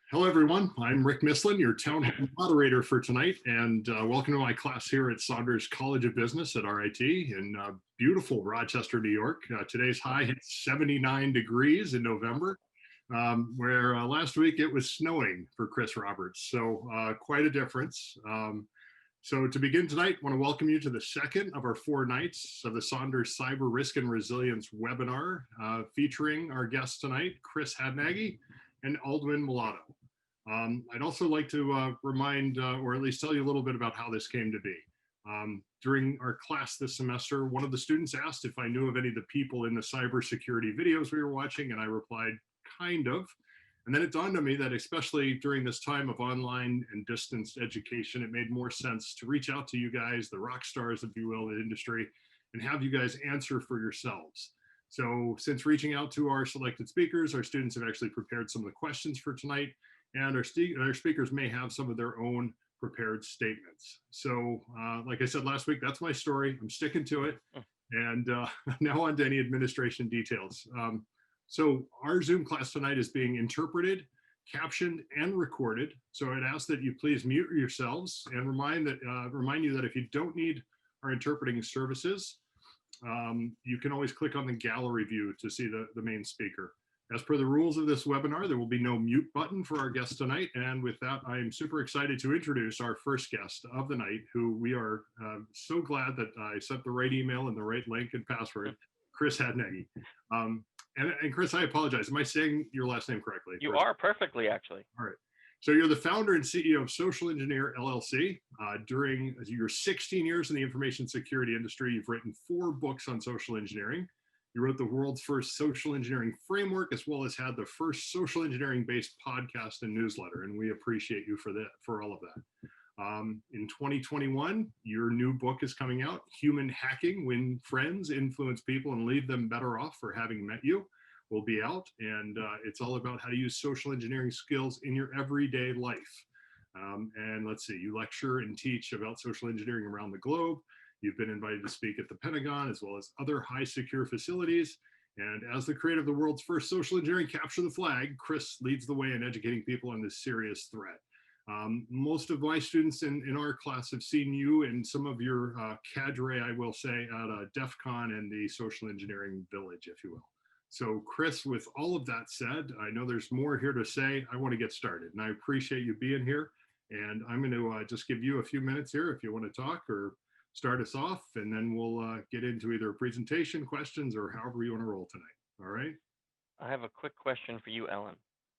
Hello, everyone. I'm Rick Mislin, your town hall moderator for tonight, and welcome to my class here at Saunders College of Business at RIT in beautiful Rochester, New York. Today's high hit 79 degrees in November, where last week it was snowing for Chris Roberts, so quite a difference. So to begin tonight, I want to welcome you to the second of our 4 nights of the Saunders Cyber Risk and Resilience webinar, featuring our guests tonight, Chris Hadnagy and Aldwin Mulatto. I'd also like to remind, or at least tell you a little bit about how this came to be. During our class this semester, one of the students asked if I knew of any of the people in the cybersecurity videos we were watching, and I replied, kind of. And then it dawned on me that especially during this time of online and distance education, it made more sense to reach out to you guys, the rock stars, if you will, in the industry, and have you guys answer for yourselves. So since reaching out to our selected speakers, our students have actually prepared some of the questions for tonight, and our speakers may have some of their own prepared statements. So like I said last week, that's my story. I'm sticking to it. And now on to any administration details. So our Zoom class tonight is being interpreted, captioned, and recorded. So I'd ask that you please mute yourselves and remind you that if you don't need our interpreting services, you can always click on the gallery view to see the main speaker. As per the rules of this webinar, there will be no mute button for our guests tonight. And with that, I'm super excited to introduce our first guest of the night, who we are so glad that I sent the right email and the right link and password, Chris Hadnagy. And Chris, I apologize. Am I saying your last name correctly? You are perfectly, actually. All right. So you're the founder and CEO of Social Engineer LLC. During your 16 years in the information security industry, you've written 4 books on social engineering. You wrote the world's first social engineering framework, as well as had the first social engineering-based podcast and newsletter, and we appreciate you for all of that. In 2021, your new book is coming out, Human Hacking: When Friends Influence People and Leave Them Better Off for Having Met You, will be out, and it's all about how to use social engineering skills in your everyday life. And let's see, you lecture and teach about social engineering around the globe. You've been invited to speak at the Pentagon, as well as other high secure facilities. And as the creator of the world's first social engineering Capture the Flag, Chris leads the way in educating people on this serious threat. Most of my students in our class have seen you and some of your cadre, I will say, at DEF CON and the Social Engineering Village, if you will. So Chris, with all of that said, I know there's more here to say. I want to get started, and I appreciate you being here. And I'm going to just give you a few minutes here if you want to talk or start us off, and then we'll get into either presentation questions or however you want to roll tonight. All right? I have a quick question for you, Ellen.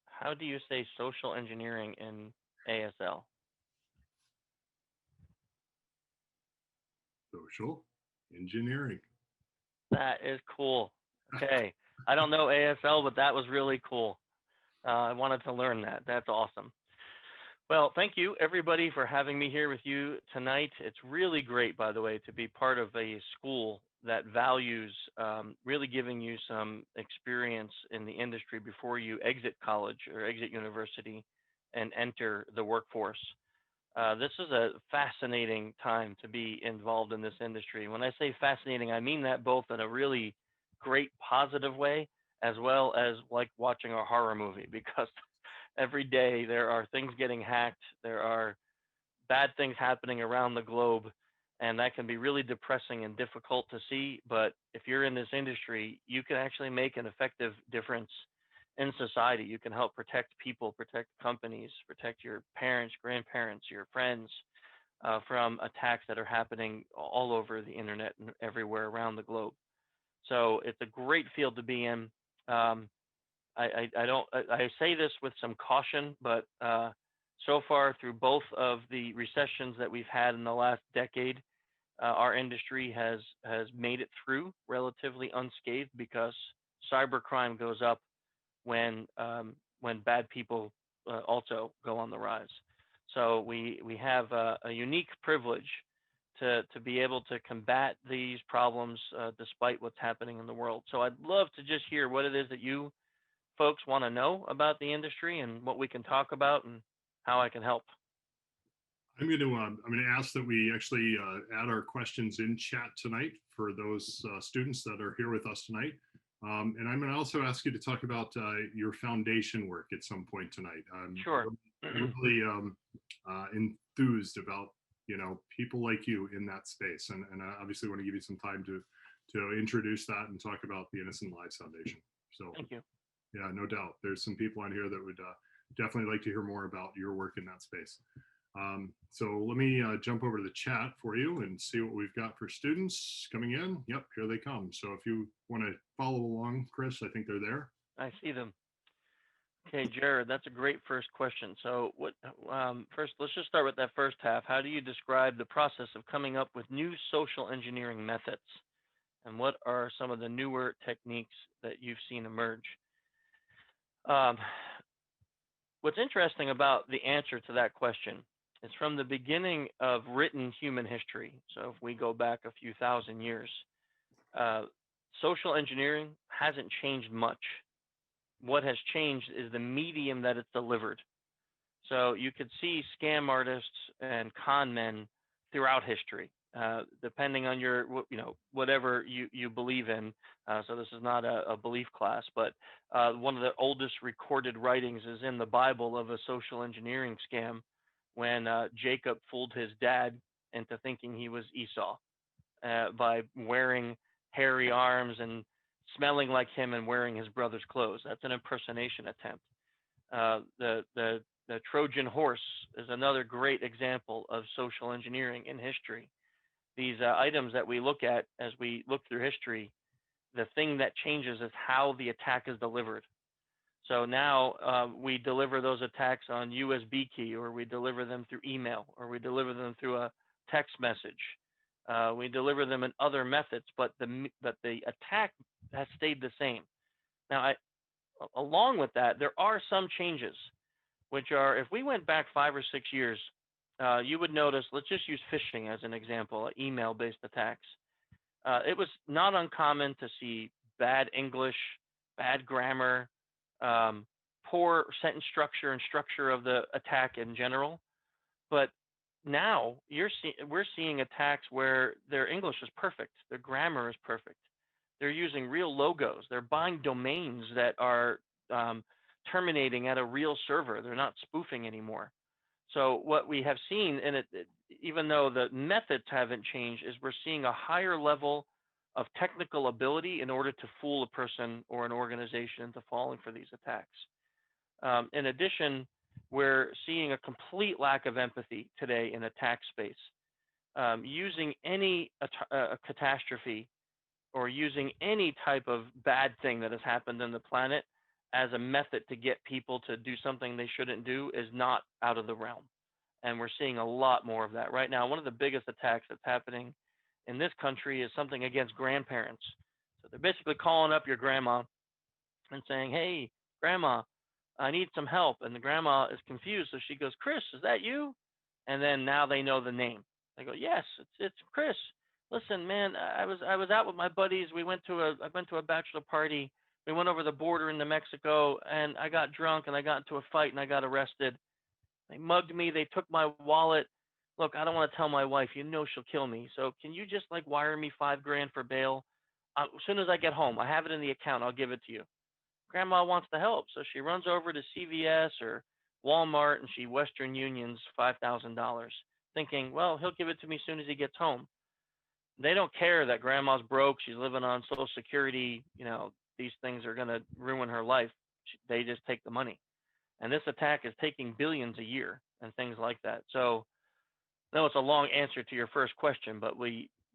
How do you say social engineering in ASL? Social engineering. That is cool. Okay. I don't know ASL, but that was really cool. I wanted to learn that. That's awesome. Well, thank you, everybody, for having me here with you tonight. It's really great, by the way, to be part of a school that values really giving you some experience in the industry before you exit college or exit university and enter the workforce. This is a fascinating time to be involved in this industry. When I say fascinating, I mean that both in a really great positive way, as well as like watching a horror movie, because every day there are things getting hacked, there are bad things happening around the globe, and that can be really depressing and difficult to see. But if you're in this industry, you can actually make an effective difference in society. You can help protect people, protect companies, protect your parents, grandparents, your friends from attacks that are happening all over the internet and everywhere around the globe. So it's a great field to be in. I say this with some caution, but so far through both of the recessions that we've had in the last decade, our industry has made it through relatively unscathed, because cybercrime goes up when bad people also go on the rise. So we have a unique privilege to be able to combat these problems despite what's happening in the world. So I'd love to just hear what it is that you folks want to know about the industry and what we can talk about and how I can help. I'm going to ask that we actually add our questions in chat tonight for those students that are here with us tonight. And I'm going to also ask you to talk about your foundation work at some point tonight. Sure. Really enthused about people like you in that space, and I obviously want to give you some time to introduce that and talk about the Innocent Lives Foundation. So Thank you. yeah, no doubt. There's some people on here that would definitely like to hear more about your work in that space. So let me jump over to the chat for you and see what we've got for students coming in. Yep, here they come. So if you want to follow along, Chris, I think they're there. I see them. Okay, Jared, that's a great first question. So first, let's just start with that first half. How do you describe the process of coming up with new social engineering methods? And what are some of the newer techniques that you've seen emerge? Um, what's interesting about the answer to that question is from the beginning of written human history. So if we go back a few thousand years, social engineering hasn't changed much. What has changed is the medium that it's delivered. So you could see scam artists and con men throughout history, depending on your, whatever you believe in. So this is not a belief class, but one of the oldest recorded writings is in the Bible of a social engineering scam when Jacob fooled his dad into thinking he was Esau by wearing hairy arms and smelling like him and wearing his brother's clothes. That's an impersonation attempt. The Trojan horse is another great example of social engineering in history. These items that we look at as we look through history, the thing that changes is how the attack is delivered. So now we deliver those attacks on USB key, or we deliver them through email, or we deliver them through a text message. We deliver them in other methods, but the attack has stayed the same. Now, along with that, there are some changes, which are, if we went back 5 or 6 years, you would notice, let's just use phishing as an example, email-based attacks. It was not uncommon to see bad English, bad grammar, poor sentence structure and structure of the attack in general. But now we're seeing attacks where their English is perfect, their grammar is perfect. They're using real logos. They're buying domains that are terminating at a real server. They're not spoofing anymore. So what we have seen, and even though the methods haven't changed, is we're seeing a higher level of technical ability in order to fool a person or an organization into falling for these attacks. In addition, we're seeing a complete lack of empathy today in attack space. Using any catastrophe or using any type of bad thing that has happened on the planet as a method to get people to do something they shouldn't do is not out of the realm. And we're seeing a lot more of that right now. One of the biggest attacks that's happening in this country is something against grandparents. So they're basically calling up your grandma and saying, hey, grandma, I need some help. And the grandma is confused. So she goes, Chris, is that you? And then now they know the name. They go, yes, it's Chris. Listen, man, I was out with my buddies. I went to a bachelor party. We went over the border into Mexico, and I got drunk, and I got into a fight, and I got arrested. They mugged me. They took my wallet. Look, I don't want to tell my wife. You know she'll kill me. So can you just wire me $5,000 for bail? As soon as I get home, I have it in the account. I'll give it to you. Grandma wants to help, so she runs over to CVS or Walmart, and she Western Unions $5,000, thinking, well, he'll give it to me as soon as he gets home. They don't care that grandma's broke. She's living on Social Security. These things are going to ruin her life. They just take the money. And this attack is taking billions a year and things like that. So, no, it's a long answer to your first question, but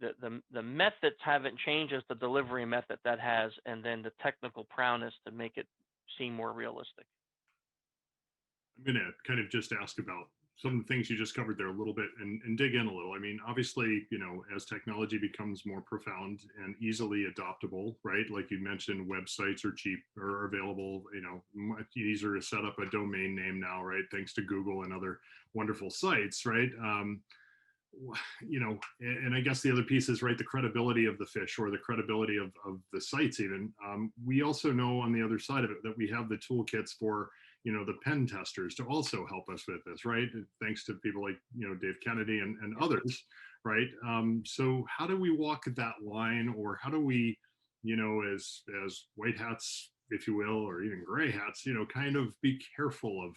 the methods haven't changed as the delivery method that has, and then the technical prowess to make it seem more realistic. I'm going to kind of just ask about some of the things you just covered there a little bit and dig in a little. I mean, obviously, as technology becomes more profound and easily adoptable, right? Like you mentioned, websites are cheap or available, much easier to set up a domain name now, right? Thanks to Google and other wonderful sites, right? And I guess the other piece is, right, the credibility of the fish or the credibility of the sites even. We also know on the other side of it that we have the toolkits for the pen testers to also help us with this, right? Thanks to people like, Dave Kennedy and others, right? So how do we walk that line, or how do we as white hats, if you will, or even gray hats, kind of be careful of,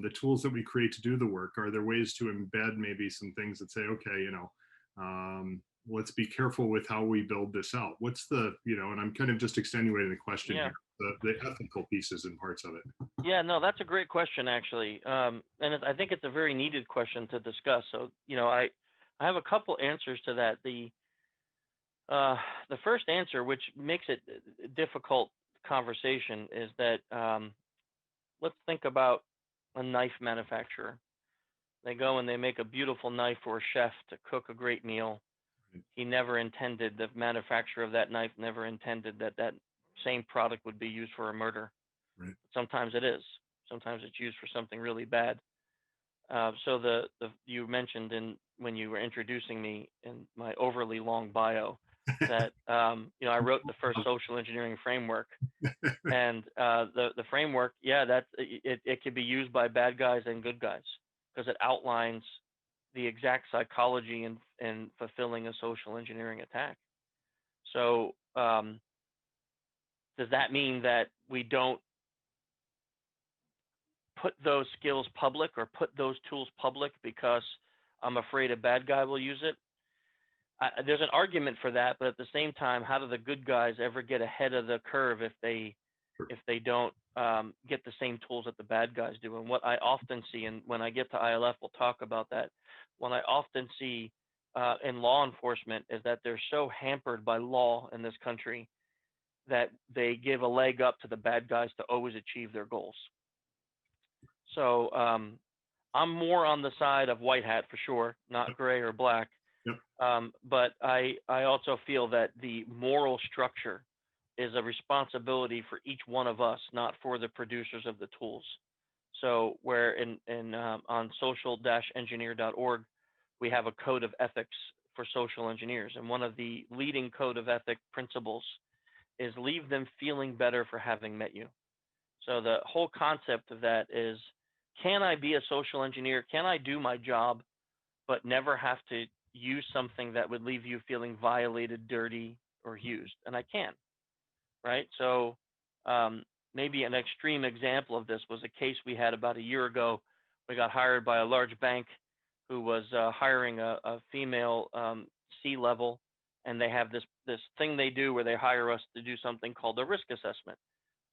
the tools that we create to do the work. Are there ways to embed maybe some things that say, okay, let's be careful with how we build this out? What's the, and I'm kind of just extenuating the question Yeah. here, the ethical pieces and parts of it. Yeah, no, that's a great question, actually. I think it's a very needed question to discuss. So, I have a couple answers to that. The first answer, which makes it a difficult conversation, is that let's think about a knife manufacturer. They go and they make a beautiful knife for a chef to cook a great meal. He never intended, the manufacturer of that knife never intended that that same product would be used for a murder. Right. Sometimes it is. Sometimes it's used for something really bad. So you mentioned when you were introducing me in my overly long bio that I wrote the first social engineering framework, and the framework, yeah, it could be used by bad guys and good guys because it outlines the exact psychology in fulfilling a social engineering attack. So does that mean that we don't put those skills public or put those tools public because I'm afraid a bad guy will use it? There's an argument for that, but at the same time, how do the good guys ever get ahead of the curve if they don't get the same tools that the bad guys do? And what I often see, and when I get to ILF, we'll talk about that. What I often see in law enforcement is that they're so hampered by law in this country that they give a leg up to the bad guys to always achieve their goals. So I'm more on the side of white hat for sure, not gray or black. Yep. But I also feel that the moral structure is a responsibility for each one of us, not for the producers of the tools. So where on social-engineer.org, we have a code of ethics for social engineers. And one of the leading code of ethic principles is leave them feeling better for having met you. So the whole concept of that is, can I be a social engineer? Can I do my job, but never have to use something that would leave you feeling violated, dirty, or used? And I can, right? So maybe an extreme example of this was a case we had about a year ago. We got hired by a large bank who was hiring a female C-level, and they have this thing they do where they hire us to do something called a risk assessment.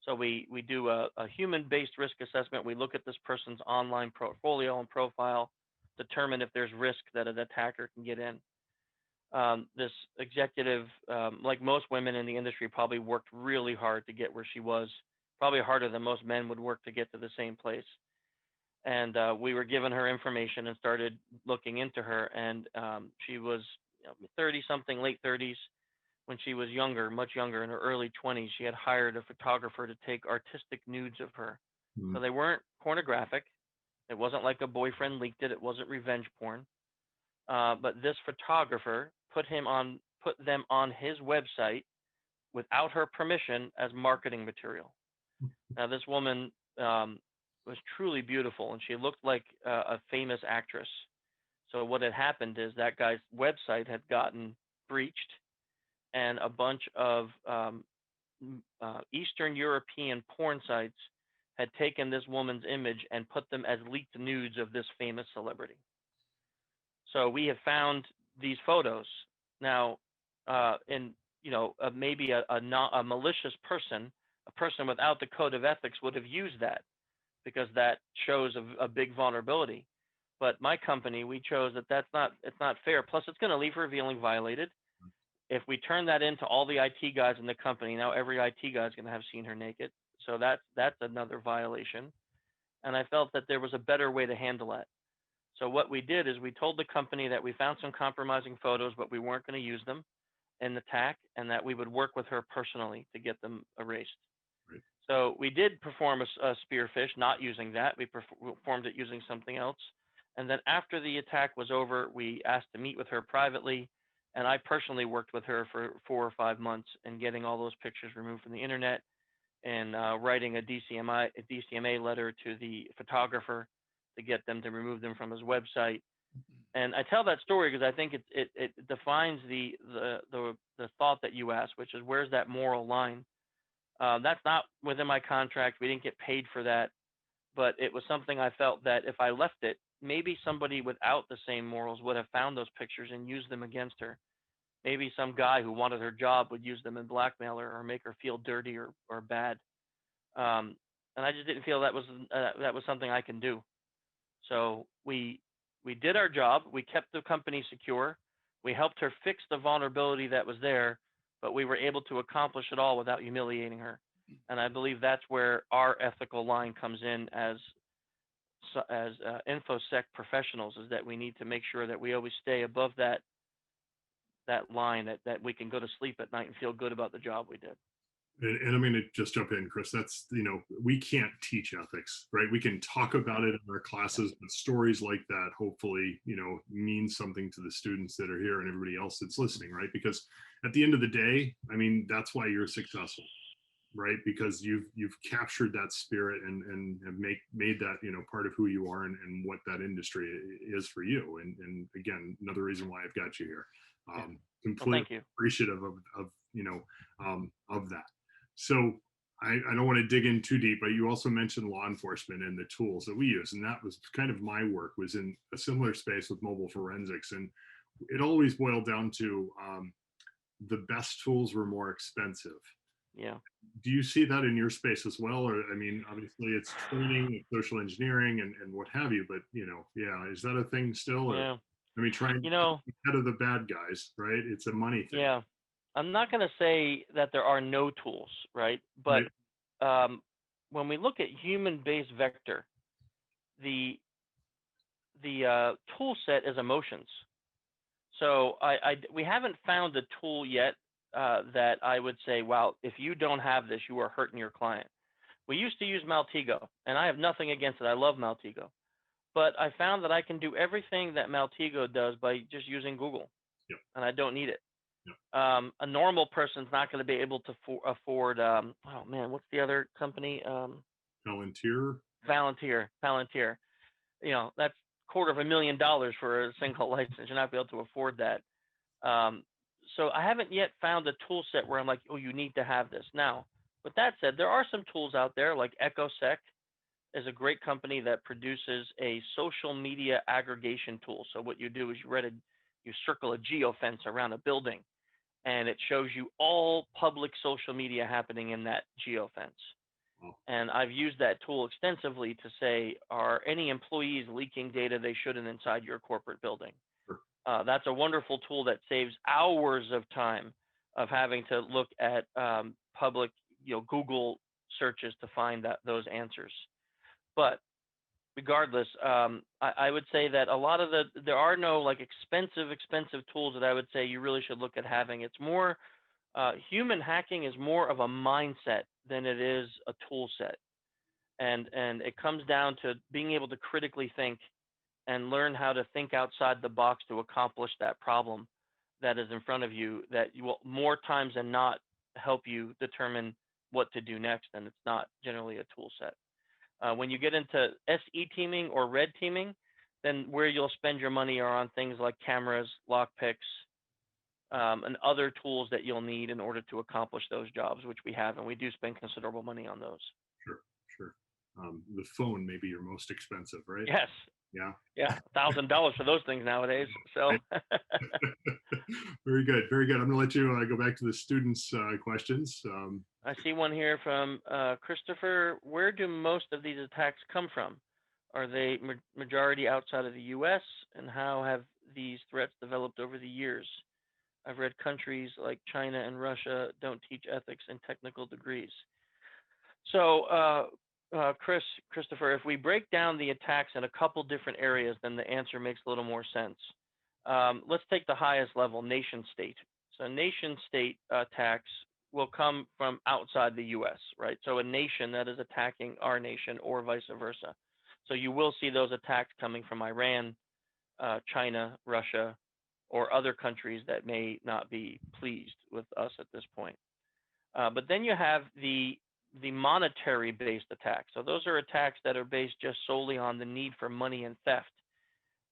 So we do a human-based risk assessment. We look at this person's online portfolio and profile, determine if there's risk that an attacker can get in. This executive, like most women in the industry, probably worked really hard to get where she was, probably harder than most men would work to get to the same place. And we were given her information and started looking into her. And she was 30-something, late 30s. When she was younger, much younger, in her early 20s, she had hired a photographer to take artistic nudes of her. So they weren't pornographic. It wasn't like a boyfriend leaked it. It wasn't revenge porn. But this photographer put them on his website without her permission as marketing material. Now, this woman was truly beautiful, and she looked like a famous actress. So what had happened is that guy's website had gotten breached, and a bunch of Eastern European porn sites had taken this woman's image and put them as leaked nudes of this famous celebrity. So we have found these photos now, maybe a malicious person, a person without the code of ethics, would have used that because that shows a big vulnerability. But my company, we chose it's not fair. Plus, it's going to leave her feeling violated. If we turn that into all the IT guys in the company, now every IT guy is going to have seen her naked. So that's another violation. And I felt that there was a better way to handle that. So what we did is we told the company that we found some compromising photos, but we weren't going to use them in the TAC, and that we would work with her personally to get them erased. Right. So we did perform a spearfish, not using that. We performed it using something else. And then after the attack was over, we asked to meet with her privately. And I personally worked with her for 4 or 5 months in getting all those pictures removed from the internet and writing a DCMA letter to the photographer to get them to remove them from his website. And I tell that story because I think it defines the thought that you asked, which is where's that moral line? That's not within my contract. We didn't get paid for that, but it was something I felt that if I left it, maybe somebody without the same morals would have found those pictures and used them against her. Maybe some guy who wanted her job would use them and blackmail her or make her feel dirty or bad. And I just didn't feel that was something I can do. So we did our job. We kept the company secure. We helped her fix the vulnerability that was there, but we were able to accomplish it all without humiliating her. And I believe that's where our ethical line comes in as InfoSec professionals, is that we need to make sure that we always stay above that line, that we can go to sleep at night and feel good about the job we did. And I'm going to just jump in, Chris. That's, we can't teach ethics, right? We can talk about it in our classes, but stories like that hopefully, mean something to the students that are here and everybody else that's listening, right? Because at the end of the day, I mean, that's why you're successful, right? Because you've captured that spirit and have made that, part of who you are and what that industry is for you. And again, another reason why I've got you here. Completely Well, thank you. appreciative of that. So I don't want to dig in too deep, but you also mentioned law enforcement and the tools that we use. And that was kind of my work, was in a similar space with mobile forensics. And it always boiled down to the best tools were more expensive. Yeah. Do you see that in your space as well? Or, I mean, obviously it's training, social engineering and what have you, but is that a thing still? Or, Yeah. I mean, trying to get ahead of the bad guys, right? It's a money thing. Yeah. I'm not going to say that there are no tools, right? But when we look at human-based vector, the tool set is emotions. So we haven't found a tool yet that I would say, wow, if you don't have this, you are hurting your client. We used to use Maltego, and I have nothing against it. I love Maltego. But I found that I can do everything that Maltego does by just using Google, and I don't need it. A normal person's not going to be able to afford, oh man, what's the other company? Palantir. That's $250,000 for a single license. You're not be able to afford that. So I haven't yet found a tool set where I'm like, oh, you need to have this. Now, with that said, there are some tools out there, like EchoSec is a great company that produces a social media aggregation tool. So what you do is you circle a geofence around a building, and it shows you all public social media happening in that geofence. And I've used that tool extensively to say, are any employees leaking data they shouldn't inside your corporate building? That's a wonderful tool that saves hours of time of having to look at public, Google searches to find those answers. But regardless, I would say that a lot of there are no like expensive tools that I would say you really should look at having. It's more, human hacking is more of a mindset than it is a tool set. And it comes down to being able to critically think and learn how to think outside the box to accomplish that problem that is in front of you, that you will more times than not help you determine what to do next. And it's not generally a tool set. When you get into SE teaming or red teaming, then where you'll spend your money are on things like cameras, lockpicks, and other tools that you'll need in order to accomplish those jobs, which we have, and we do spend considerable money on those. Sure. The phone may be your most expensive, right? Yes. Yeah, $1,000 for those things nowadays. So. Very good. I'm going to let you go back to the students' questions. I see one here from Christopher. Where do most of these attacks come from? Are they majority outside of the U.S.? And how have these threats developed over the years? I've read countries like China and Russia don't teach ethics in technical degrees. So, Christopher, if we break down the attacks in a couple different areas, then the answer makes a little more sense. Let's take the highest level, nation state. So nation state attacks will come from outside the U.S., right? So a nation that is attacking our nation or vice versa. So you will see those attacks coming from Iran, China, Russia, or other countries that may not be pleased with us at this point. But then you have the monetary-based attacks. So those are attacks that are based just solely on the need for money and theft.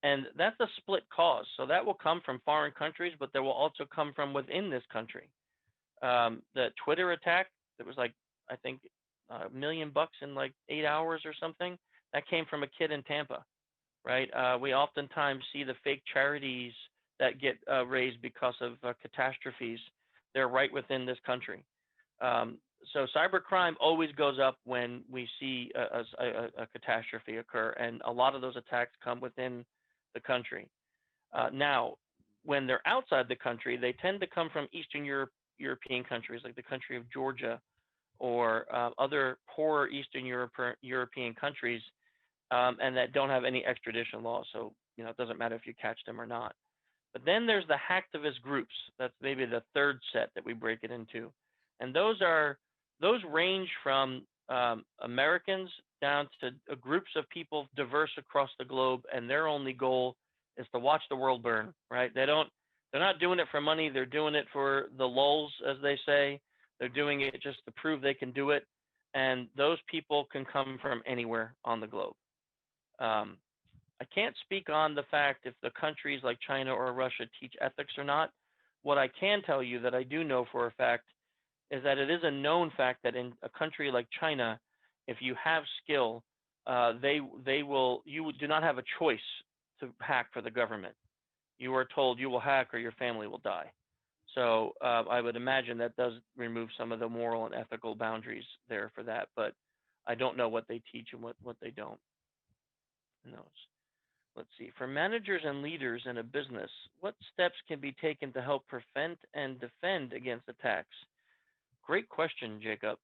And that's a split cause. So that will come from foreign countries, but there will also come from within this country. The Twitter attack, it was like, I think, $1 million in like 8 hours or something. That came from a kid in Tampa, right? We oftentimes see the fake charities that get raised because of catastrophes. They're right within this country. So cybercrime always goes up when we see a catastrophe occur, and a lot of those attacks come within the country. Now, when they're outside the country, they tend to come from Eastern European countries, like the country of Georgia, or other poorer Eastern European countries, and that don't have any extradition laws. So, it doesn't matter if you catch them or not. But then there's the hacktivist groups. That's maybe the third set that we break it into. And those range from Americans down to groups of people diverse across the globe, and their only goal is to watch the world burn, right? They're not doing it for money. They're doing it for the lulz, as they say. They're doing it just to prove they can do it. And those people can come from anywhere on the globe. I can't speak on the fact if the countries like China or Russia teach ethics or not. What I can tell you that I do know for a fact is that it is a known fact that in a country like China, if you have skill, you do not have a choice to hack for the government. You are told you will hack or your family will die. So I would imagine that does remove some of the moral and ethical boundaries there for that, but I don't know what they teach and what they don't. No. Let's see, for managers and leaders in a business, what steps can be taken to help prevent and defend against attacks? Great question, Jacob.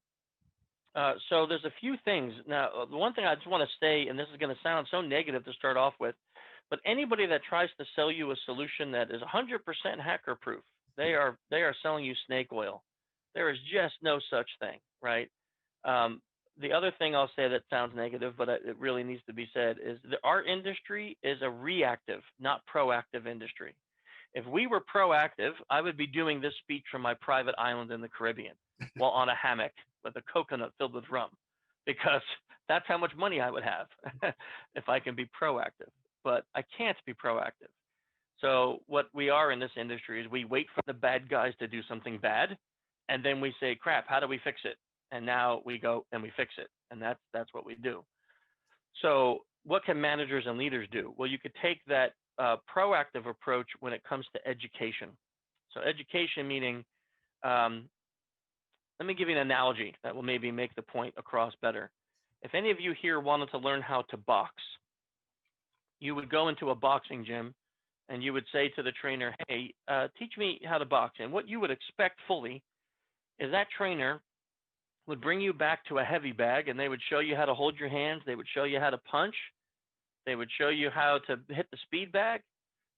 So there's a few things. Now, the one thing I just want to say, and this is going to sound so negative to start off with, but anybody that tries to sell you a solution that is 100% hacker proof, they are selling you snake oil. There is just no such thing, right? The other thing I'll say that sounds negative, but it really needs to be said, is that our industry is a reactive, not proactive industry. If we were proactive, I would be doing this speech from my private island in the Caribbean while on a hammock with a coconut filled with rum, because that's how much money I would have if I can be proactive. But I can't be proactive. So what we are in this industry is we wait for the bad guys to do something bad, and then we say, crap, how do we fix it? And now we go and we fix it. And that's what we do. So what can managers and leaders do? Well, you could take that proactive approach when it comes to education. So education meaning, let me give you an analogy that will maybe make the point across better. If any of you here wanted to learn how to box, you would go into a boxing gym and you would say to the trainer, hey, teach me how to box. And what you would expect fully is that trainer would bring you back to a heavy bag, and they would show you how to hold your hands. They would show you how to punch. They would show you how to hit the speed bag.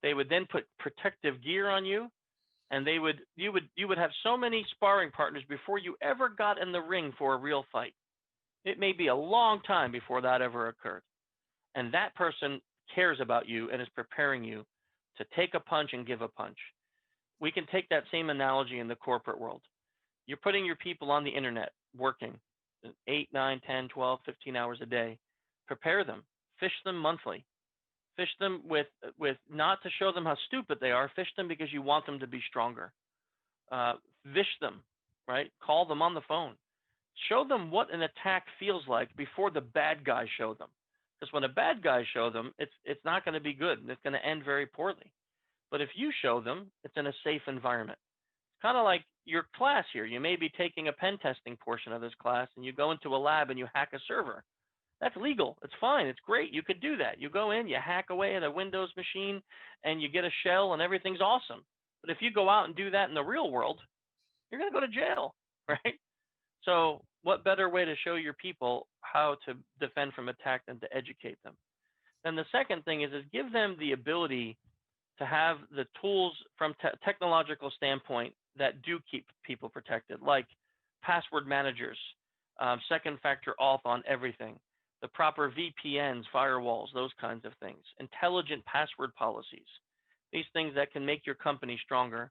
They would then put protective gear on you, and you would have so many sparring partners before you ever got in the ring for a real fight. It may be a long time before that ever occurred. And that person cares about you and is preparing you to take a punch and give a punch. We can take that same analogy in the corporate world. You're putting your people on the internet, working 8, 9, 10, 12, 15 hours a day. Prepare them. Fish them monthly. Fish them with not to show them how stupid they are. Fish them because you want them to be stronger. Fish them, right? Call them on the phone. Show them what an attack feels like before the bad guys show them. Because when a bad guy show them, it's not going to be good. It's going to end very poorly. But if you show them, it's in a safe environment. It's kind of like your class here. You may be taking a pen testing portion of this class, and you go into a lab and you hack a server. That's legal. It's fine. It's great. You could do that. You go in, you hack away at a Windows machine, and you get a shell, and everything's awesome. But if you go out and do that in the real world, you're going to go to jail, right? So what better way to show your people how to defend from attack than to educate them? Then the second thing is give them the ability to have the tools from technological standpoint that do keep people protected, like password managers, second factor auth on everything, the proper VPNs, firewalls, those kinds of things, intelligent password policies, these things that can make your company stronger.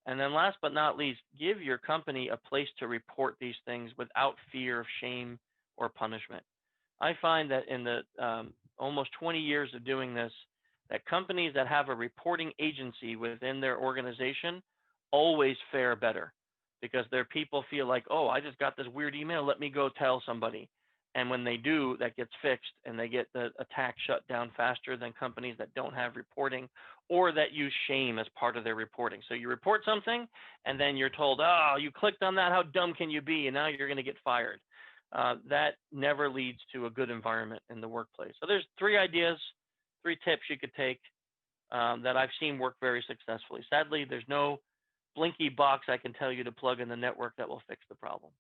And then last but not least, give your company a place to report these things without fear of shame or punishment. I find that in the almost 20 years of doing this, that companies that have a reporting agency within their organization always fare better because their people feel like, oh, I just got this weird email, let me go tell somebody. And when they do, that gets fixed and they get the attack shut down faster than companies that don't have reporting or that use shame as part of their reporting. So you report something and then you're told, oh, you clicked on that, how dumb can you be? And now you're going to get fired. That never leads to a good environment in the workplace. So there's 3 ideas, 3 tips you could take that I've seen work very successfully. Sadly, there's no blinky box I can tell you to plug in the network that will fix the problem.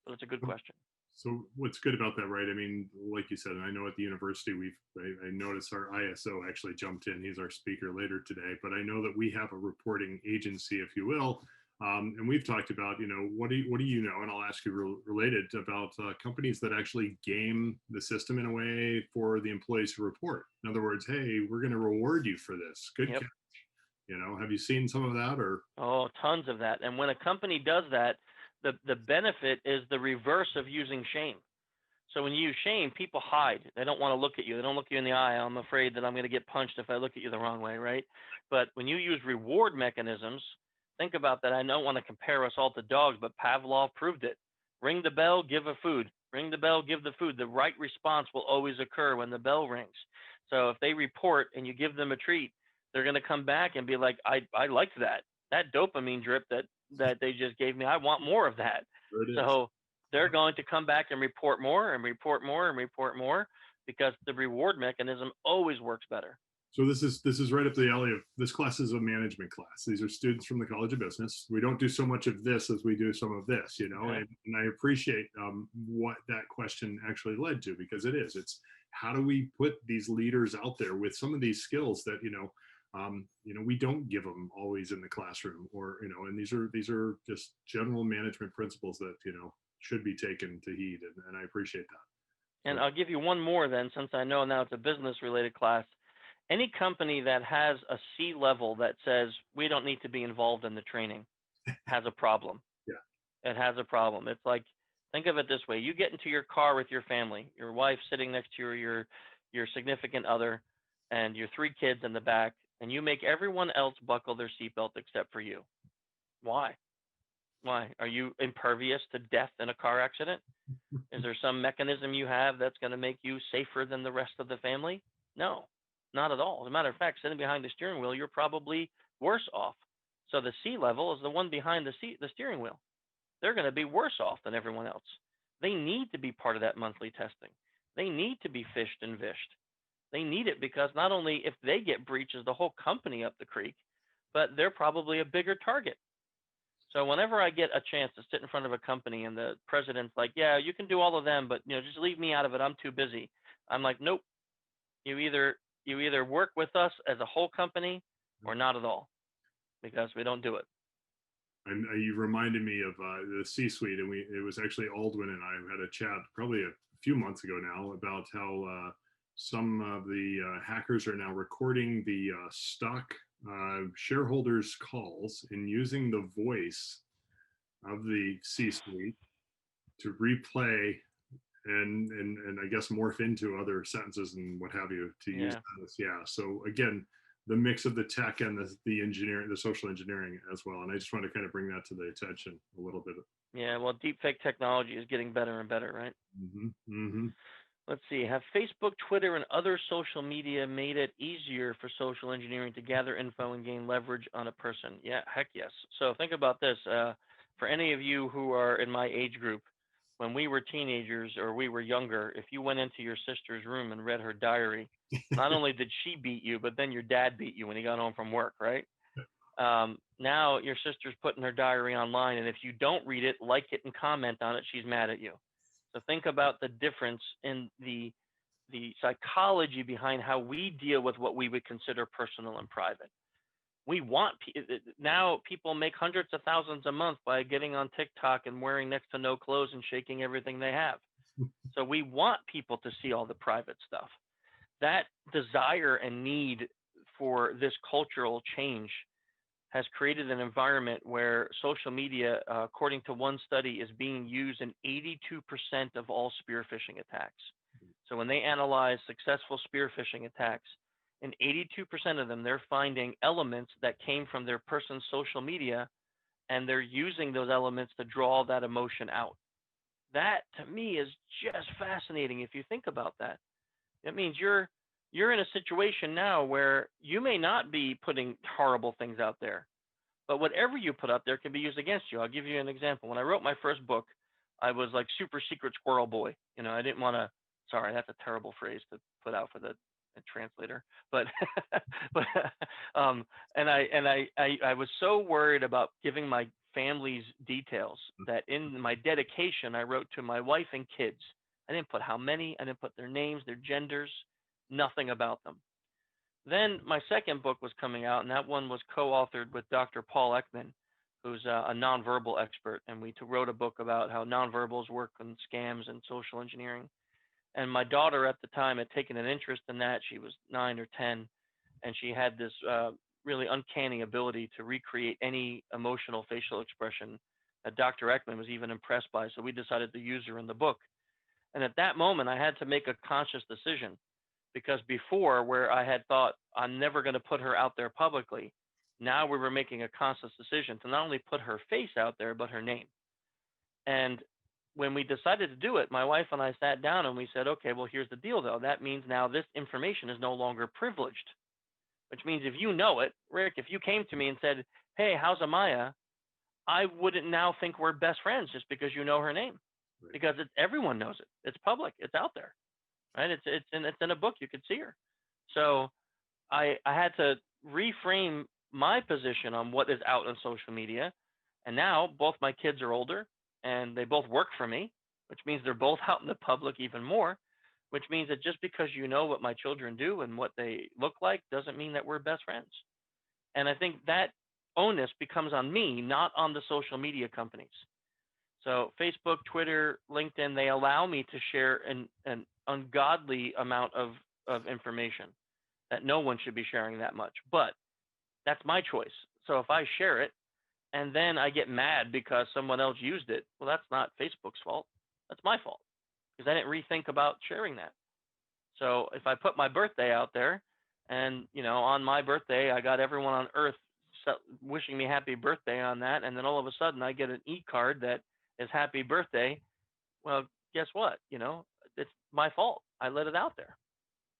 But it's a good question. So what's good about that, right? I mean, like you said, and I know at the university I noticed our ISO actually jumped in. He's our speaker later today, but I know that we have a reporting agency, if you will, and we've talked about, what do you know? And I'll ask you related about companies that actually game the system in a way for the employees to report. In other words, hey, we're going to reward you for this. Good Yep. catch. Have you seen some of that or? Oh, tons of that. And when a company does that, the benefit is the reverse of using shame. So when you use shame, people hide. They don't want to look at you. They don't look you in the eye. I'm afraid that I'm going to get punched if I look at you the wrong way, right? But when you use reward mechanisms, think about that. I don't want to compare us all to dogs, but Pavlov proved it. Ring the bell, give a food. Ring the bell, give the food. The right response will always occur when the bell rings. So if they report and you give them a treat, they're going to come back and be like, I liked that. That dopamine drip that they just gave me, I want more of that. So they're going to come back and report more and report more and report more because the reward mechanism always works better. So this is right up the alley of this class is a management class. These are students from the College of Business. We don't do so much of this as we do some of this, Okay. and I appreciate what that question actually led to because it's how do we put these leaders out there with some of these skills that we don't give them always in the classroom or and these are just general management principles that should be taken to heed and I appreciate that. And So, I'll give you one more then, since I know now it's a business related class. Any company that has a C level that says we don't need to be involved in the training has a problem. Yeah. It has a problem. It's like, think of it this way. You get into your car with your family, your wife sitting next to you, your significant other, and your 3 kids in the back, and you make everyone else buckle their seatbelt except for you. Why? Why? Are you impervious to death in a car accident? Is there some mechanism you have that's going to make you safer than the rest of the family? No, not at all. As a matter of fact, sitting behind the steering wheel, you're probably worse off. So the C level is the one behind the steering wheel. They're going to be worse off than everyone else. They need to be part of that monthly testing. They need to be fished and vished. They need it because not only if they get breached is the whole company up the creek, but they're probably a bigger target. So whenever I get a chance to sit in front of a company and the president's like, yeah, you can do all of them, but just leave me out of it. I'm too busy. I'm like, nope. You either work with us as a whole company or not at all, because we don't do it. and you reminded me of the C-suite, and it was actually Aldwin and I had a chat probably a few months ago now about how some of the hackers are now recording the stock shareholders' calls and using the voice of the C-suite to replay and I guess morph into other sentences and what have you to use this. Yeah. So again, the mix of the tech and the engineering, the social engineering as well. And I just want to kind of bring that to the attention a little bit. Yeah, well, deepfake technology is getting better and better, right? Mm-hmm. Mm-hmm. Let's see. Have Facebook, Twitter, and other social media made it easier for social engineering to gather info and gain leverage on a person? Yeah, heck yes. So think about this. For any of you who are in my age group, when we were teenagers or we were younger, if you went into your sister's room and read her diary, not only did she beat you, but then your dad beat you when he got home from work, right? Now your sister's putting her diary online, and if you don't read it, like it, and comment on it, she's mad at you. So think about the difference in the psychology behind how we deal with what we would consider personal and private. We want now people make hundreds of thousands a month by getting on TikTok and wearing next to no clothes and shaking everything they have. So we want people to see all the private stuff. That desire and need for this cultural change has created an environment where social media, according to one study, is being used in 82% of all spear phishing attacks. So when they analyze successful spear phishing attacks, and 82% of them, they're finding elements that came from their person's social media, and they're using those elements to draw that emotion out. That to me is just fascinating if you think about that. That means you're in a situation now where you may not be putting horrible things out there, but whatever you put out there can be used against you. I'll give you an example. When I wrote my first book, I was like super secret squirrel boy. I didn't want to, sorry, that's a terrible phrase to put out for the translator, but, but, I was so worried about giving my family's details that in my dedication, I wrote to my wife and kids. I didn't put how many, I didn't put their names, their genders, nothing about them. Then my second book was coming out, and that one was co-authored with Dr. Paul Ekman, who's a nonverbal expert, and we wrote a book about how nonverbals work on scams and social engineering. And my daughter at the time had taken an interest in that. She was 9 or 10, and she had this really uncanny ability to recreate any emotional facial expression that Dr. Ekman was even impressed by. So we decided to use her in the book. And at that moment, I had to make a conscious decision, because before, where I had thought I'm never going to put her out there publicly, now we were making a conscious decision to not only put her face out there, but her name. And when we decided to do it, my wife and I sat down and we said, okay, well, here's the deal though. That means now this information is no longer privileged, which means if you know it, Rick, if you came to me and said, hey, how's Amaya? I wouldn't now think we're best friends just because you know her name, Right. because everyone knows it. It's public. It's out there, right? It's in a book. You could see her. So I had to reframe my position on what is out on social media. And now both my kids are older and they both work for me, which means they're both out in the public even more, which means that just because you know what my children do and what they look like doesn't mean that we're best friends. And I think that onus becomes on me, not on the social media companies. So Facebook, Twitter, LinkedIn, they allow me to share an ungodly amount of information that no one should be sharing that much, but that's my choice. So if I share it and then I get mad because someone else used it, well, that's not Facebook's fault. That's my fault, because I didn't rethink about sharing that. So if I put my birthday out there and, on my birthday, I got everyone on earth wishing me happy birthday on that, and then all of a sudden I get an e-card that is happy birthday, well, guess what? It's my fault. I let it out there.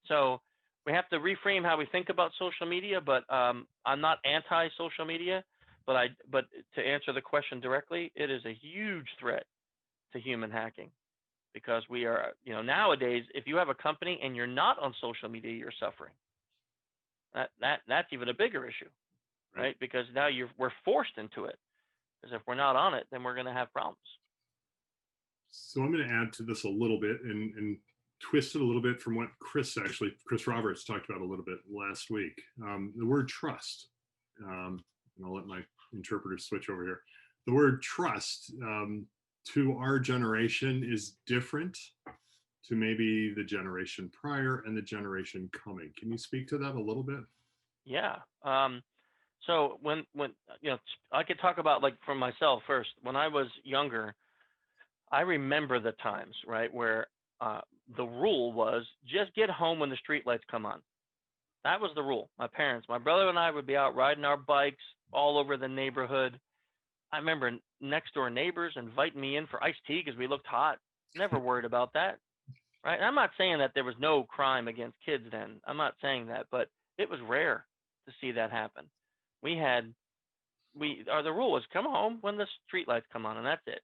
So we have to reframe how we think about social media, but I'm not anti-social media, but to answer the question directly, it is a huge threat to human hacking, because we are, nowadays, if you have a company and you're not on social media, you're suffering. That's even a bigger issue, right? Because now we're forced into it, because if we're not on it, then we're going to have problems. So I'm going to add to this a little bit and twist it a little bit from what Chris Roberts talked about a little bit last week. The word trust, and I'll let my interpreter switch over here. The word trust to our generation is different to maybe the generation prior and the generation coming. Can you speak to that a little bit? Yeah. So when I could talk about, like, for myself first. When I was younger, I remember the times, right, where the rule was just get home when the street lights come on. That was the rule. My parents, my brother and I would be out riding our bikes all over the neighborhood. I remember next door neighbors inviting me in for iced tea because we looked hot. Never worried about that, right? And I'm not saying that there was no crime against kids then. I'm not saying that, but it was rare to see that happen. The rule was come home when the street lights come on, and that's it.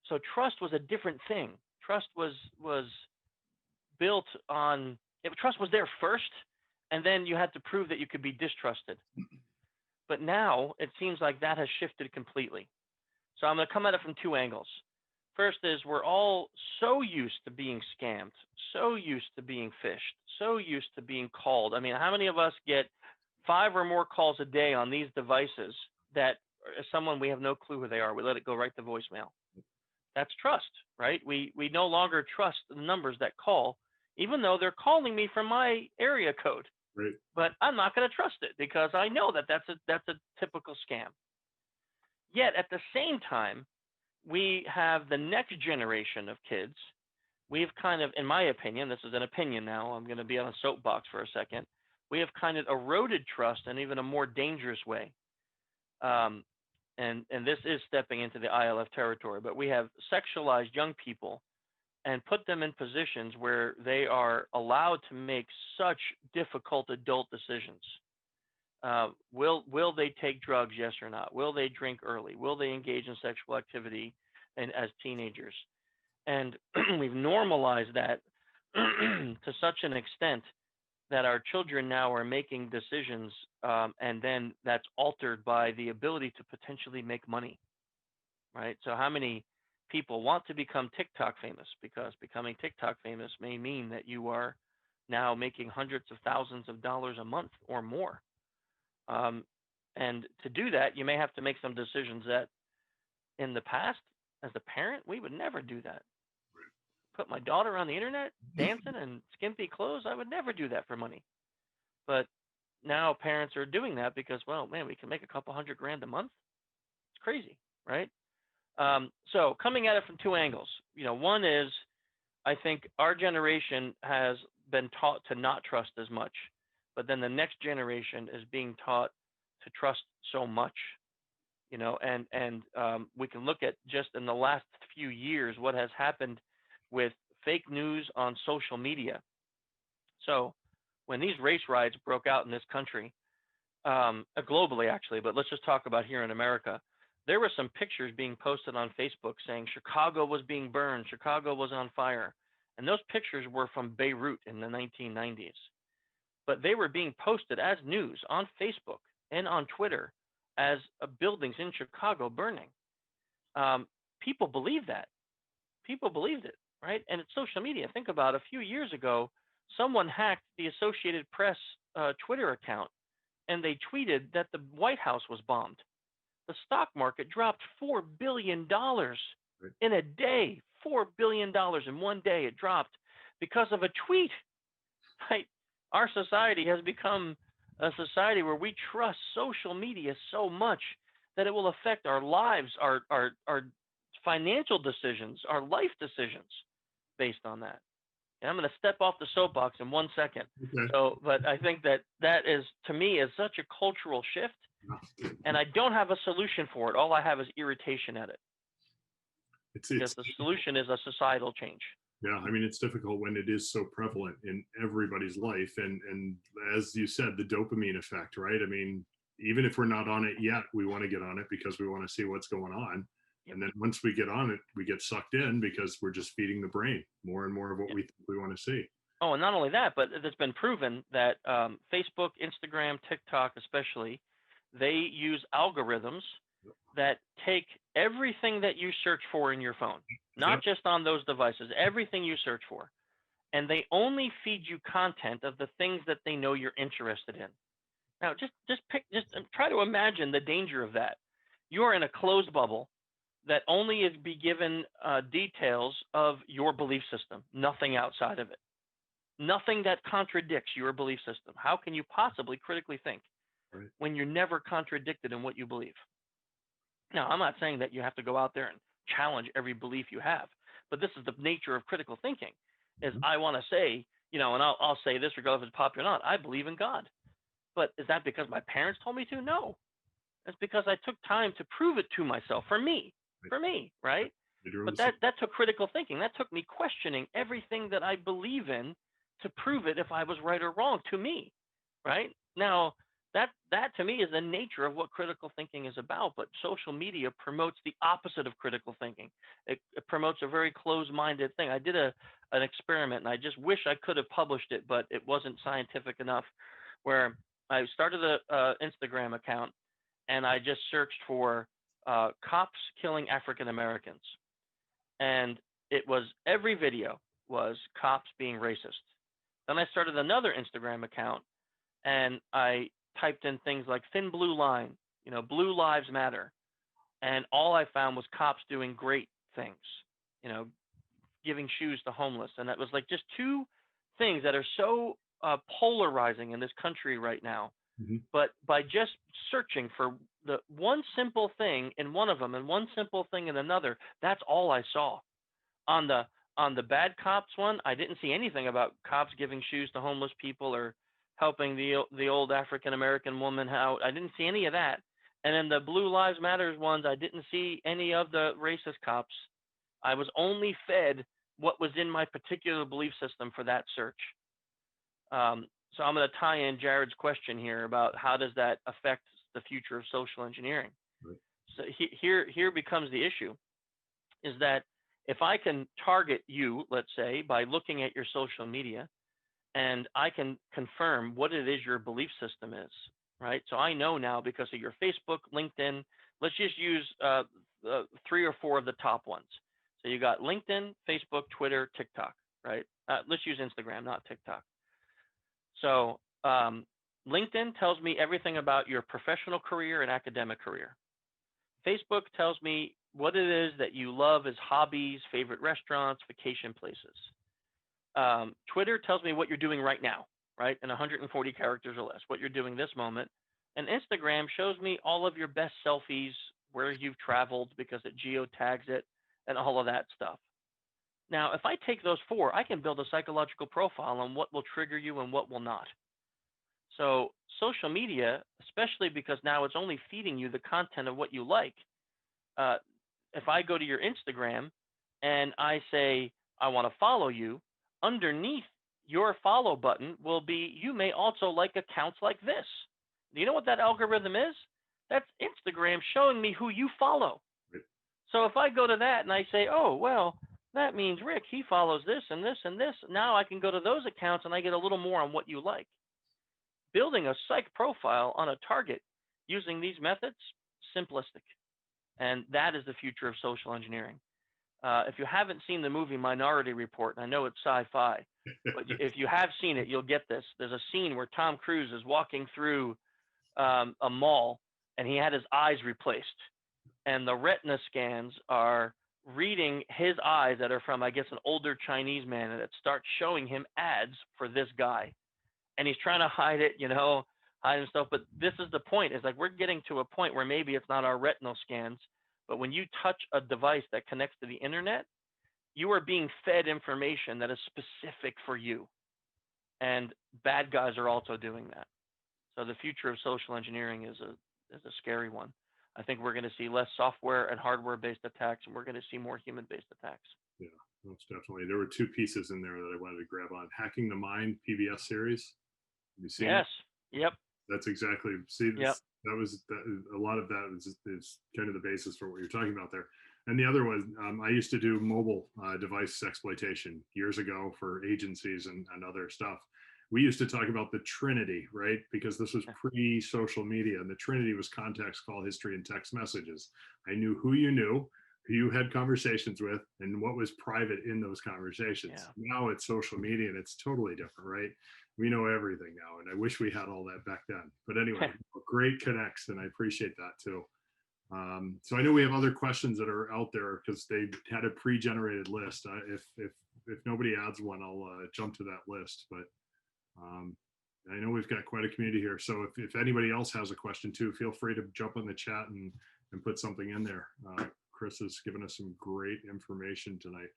So trust was a different thing. Trust was built on, trust was there first, and then you had to prove that you could be distrusted. But now it seems like that has shifted completely. So I'm going to come at it from two angles. First is we're all so used to being scammed, so used to being phished, so used to being called. I mean, how many of us get 5 or more calls a day on these devices that someone, we have no clue who they are. We let it go right to voicemail. That's trust, right? We no longer trust the numbers that call, even though they're calling me from my area code. Right. But I'm not going to trust it because I know that that's a typical scam. Yet at the same time, we have the next generation of kids we've kind of, in my opinion, this is an opinion now, I'm going to be on a soapbox for a second. We have kind of eroded trust in even a more dangerous way. Um, and this is stepping into the ILF territory, but we have sexualized young people and put them in positions where they are allowed to make such difficult adult decisions. Will they take drugs? Yes or not? Will they drink early? Will they engage in sexual activity and as teenagers? And we've normalized that to such an extent that our children now are making decisions, and then that's altered by the ability to potentially make money, right? So how many people want to become TikTok famous? Because becoming TikTok famous may mean that you are now making hundreds of thousands of dollars a month or more. And to do that, you may have to make some decisions that in the past, as a parent, we would never do that. Put my daughter on the internet dancing in skimpy clothes, I would never do that for money. But now parents are doing that because, well, man, we can make a couple $100,000 a month. It's crazy, right? So coming at it from two angles, one is I think our generation has been taught to not trust as much, but then the next generation is being taught to trust so much, and we can look at just in the last few years what has happened with fake news on social media. So when these race riots broke out in this country, globally actually, but let's just talk about here in America, there were some pictures being posted on Facebook saying Chicago was being burned, Chicago was on fire. And those pictures were from Beirut in the 1990s. But they were being posted as news on Facebook and on Twitter as buildings in Chicago burning. People believe that. People believed it, right? And it's social media. Think about a few years ago, someone hacked the Associated Press Twitter account, and they tweeted that the White House was bombed. The stock market dropped $4 billion in a day. $4 billion in one day it dropped because of a tweet, right? Our society has become a society where we trust social media so much that it will affect our lives, our financial decisions, our life decisions based on that. And I'm going to step off the soapbox in 1 second. Okay. So, but I think that is, to me, is such a cultural shift, and I don't have a solution for it. All I have is irritation at it. Because the solution is a societal change. Yeah, I mean, it's difficult when it is so prevalent in everybody's life. And as you said, the dopamine effect, right? I mean, even if we're not on it yet, we want to get on it because we want to see what's going on. Yep. And then once we get on it, we get sucked in because we're just feeding the brain more and more of what we want to see. Oh, and not only that, but it's been proven that Facebook, Instagram, TikTok especially, they use algorithms that take everything that you search for in your phone, not just on those devices, everything you search for, and they only feed you content of the things that they know you're interested in. Now, just try to imagine the danger of that. You're in a closed bubble that only is be given details of your belief system, nothing outside of it, nothing that contradicts your belief system. How can you possibly critically think when you're never contradicted in what you believe? Now, I'm not saying that you have to go out there and challenge every belief you have, but this is the nature of critical thinking, is I want to say, and I'll say this regardless if it's popular or not, I believe in God. But is that because my parents told me to? No. It's because I took time to prove it to myself, for me, right? But that took critical thinking. That took me questioning everything that I believe in to prove it if I was right or wrong to me, right? Now, that to me is the nature of what critical thinking is about, but social media promotes the opposite of critical thinking. It promotes a very closed-minded thing. I did an experiment, and I just wish I could have published it, but it wasn't scientific enough, where I started an Instagram account, and I just searched for cops killing African Americans. And it was, every video was cops being racist. Then I started another Instagram account, and I typed in things like thin blue line, blue lives matter. And all I found was cops doing great things, giving shoes to homeless. And that was like just two things that are so polarizing in this country right now. Mm-hmm. But by just searching for the one simple thing in one of them and one simple thing in another, that's all I saw. On the On the bad cops one, I didn't see anything about cops giving shoes to homeless people or helping the old African American woman out. I didn't see any of that. And in the Blue Lives Matters ones, I didn't see any of the racist cops. I was only fed what was in my particular belief system for that search. So I'm going to tie in Jared's question here about how does that affect the future of social engineering. Right. So here becomes the issue, is that if I can target you, let's say, by looking at your social media, and I can confirm what it is your belief system is, right? So I know now because of your Facebook, LinkedIn, let's just use 3 or 4 of the top ones. So you got LinkedIn, Facebook, Twitter, TikTok, right? Let's use Instagram, not TikTok. So LinkedIn tells me everything about your professional career and academic career. Facebook tells me what it is that you love as hobbies, favorite restaurants, vacation places. Twitter tells me what you're doing right now, right? In 140 characters or less, what you're doing this moment. And Instagram shows me all of your best selfies, where you've traveled because it geotags it, and all of that stuff. Now, if I take those 4, I can build a psychological profile on what will trigger you and what will not. So social media, especially because now it's only feeding you the content of what you like. If I go to your Instagram and I say, I want to follow you, underneath your follow button will be, you may also like accounts like this. Do you know what that algorithm is? That's Instagram showing me who you follow. Right. So if I go to that and I say, oh, well, that means Rick, he follows this and this and this. Now I can go to those accounts and I get a little more on what you like. Building a psych profile on a target using these methods, simplistic. And that is the future of social engineering. If you haven't seen the movie Minority Report, and I know it's sci-fi, but if you have seen it, you'll get this. There's a scene where Tom Cruise is walking through a mall and he had his eyes replaced. And the retina scans are reading his eyes that are from, I guess, an older Chinese man, and it starts showing him ads for this guy. And he's trying to hide it, hide and stuff. But this is the point. It's like we're getting to a point where maybe it's not our retinal scans, but when you touch a device that connects to the internet, you are being fed information that is specific for you. And bad guys are also doing that. So the future of social engineering is a scary one. I think we're going to see less software and hardware-based attacks, and we're going to see more human-based attacks. Yeah, most definitely. There were 2 pieces in there that I wanted to grab on. Hacking the Mind PBS series. Have you seen Yes. it? Yep. That's exactly. See, Yep. that was a lot of that is kind of the basis for what you're talking about there. And the other was I used to do mobile device exploitation years ago for agencies and other stuff. We used to talk about the Trinity, right? Because this was pre-social media, and the Trinity was context, call, history, and text messages. I knew who you knew, who you had conversations with, and what was private in those conversations. Yeah. Now it's social media, and it's totally different, right? We know everything now, and I wish we had all that back then. But anyway, great connects, and I appreciate that too. So I know we have other questions that are out there because they had a pre-generated list. If nobody adds one, I'll jump to that list. But I know we've got quite a community here. So if anybody else has a question too, feel free to jump on the chat and put something in there. Chris has given us some great information tonight.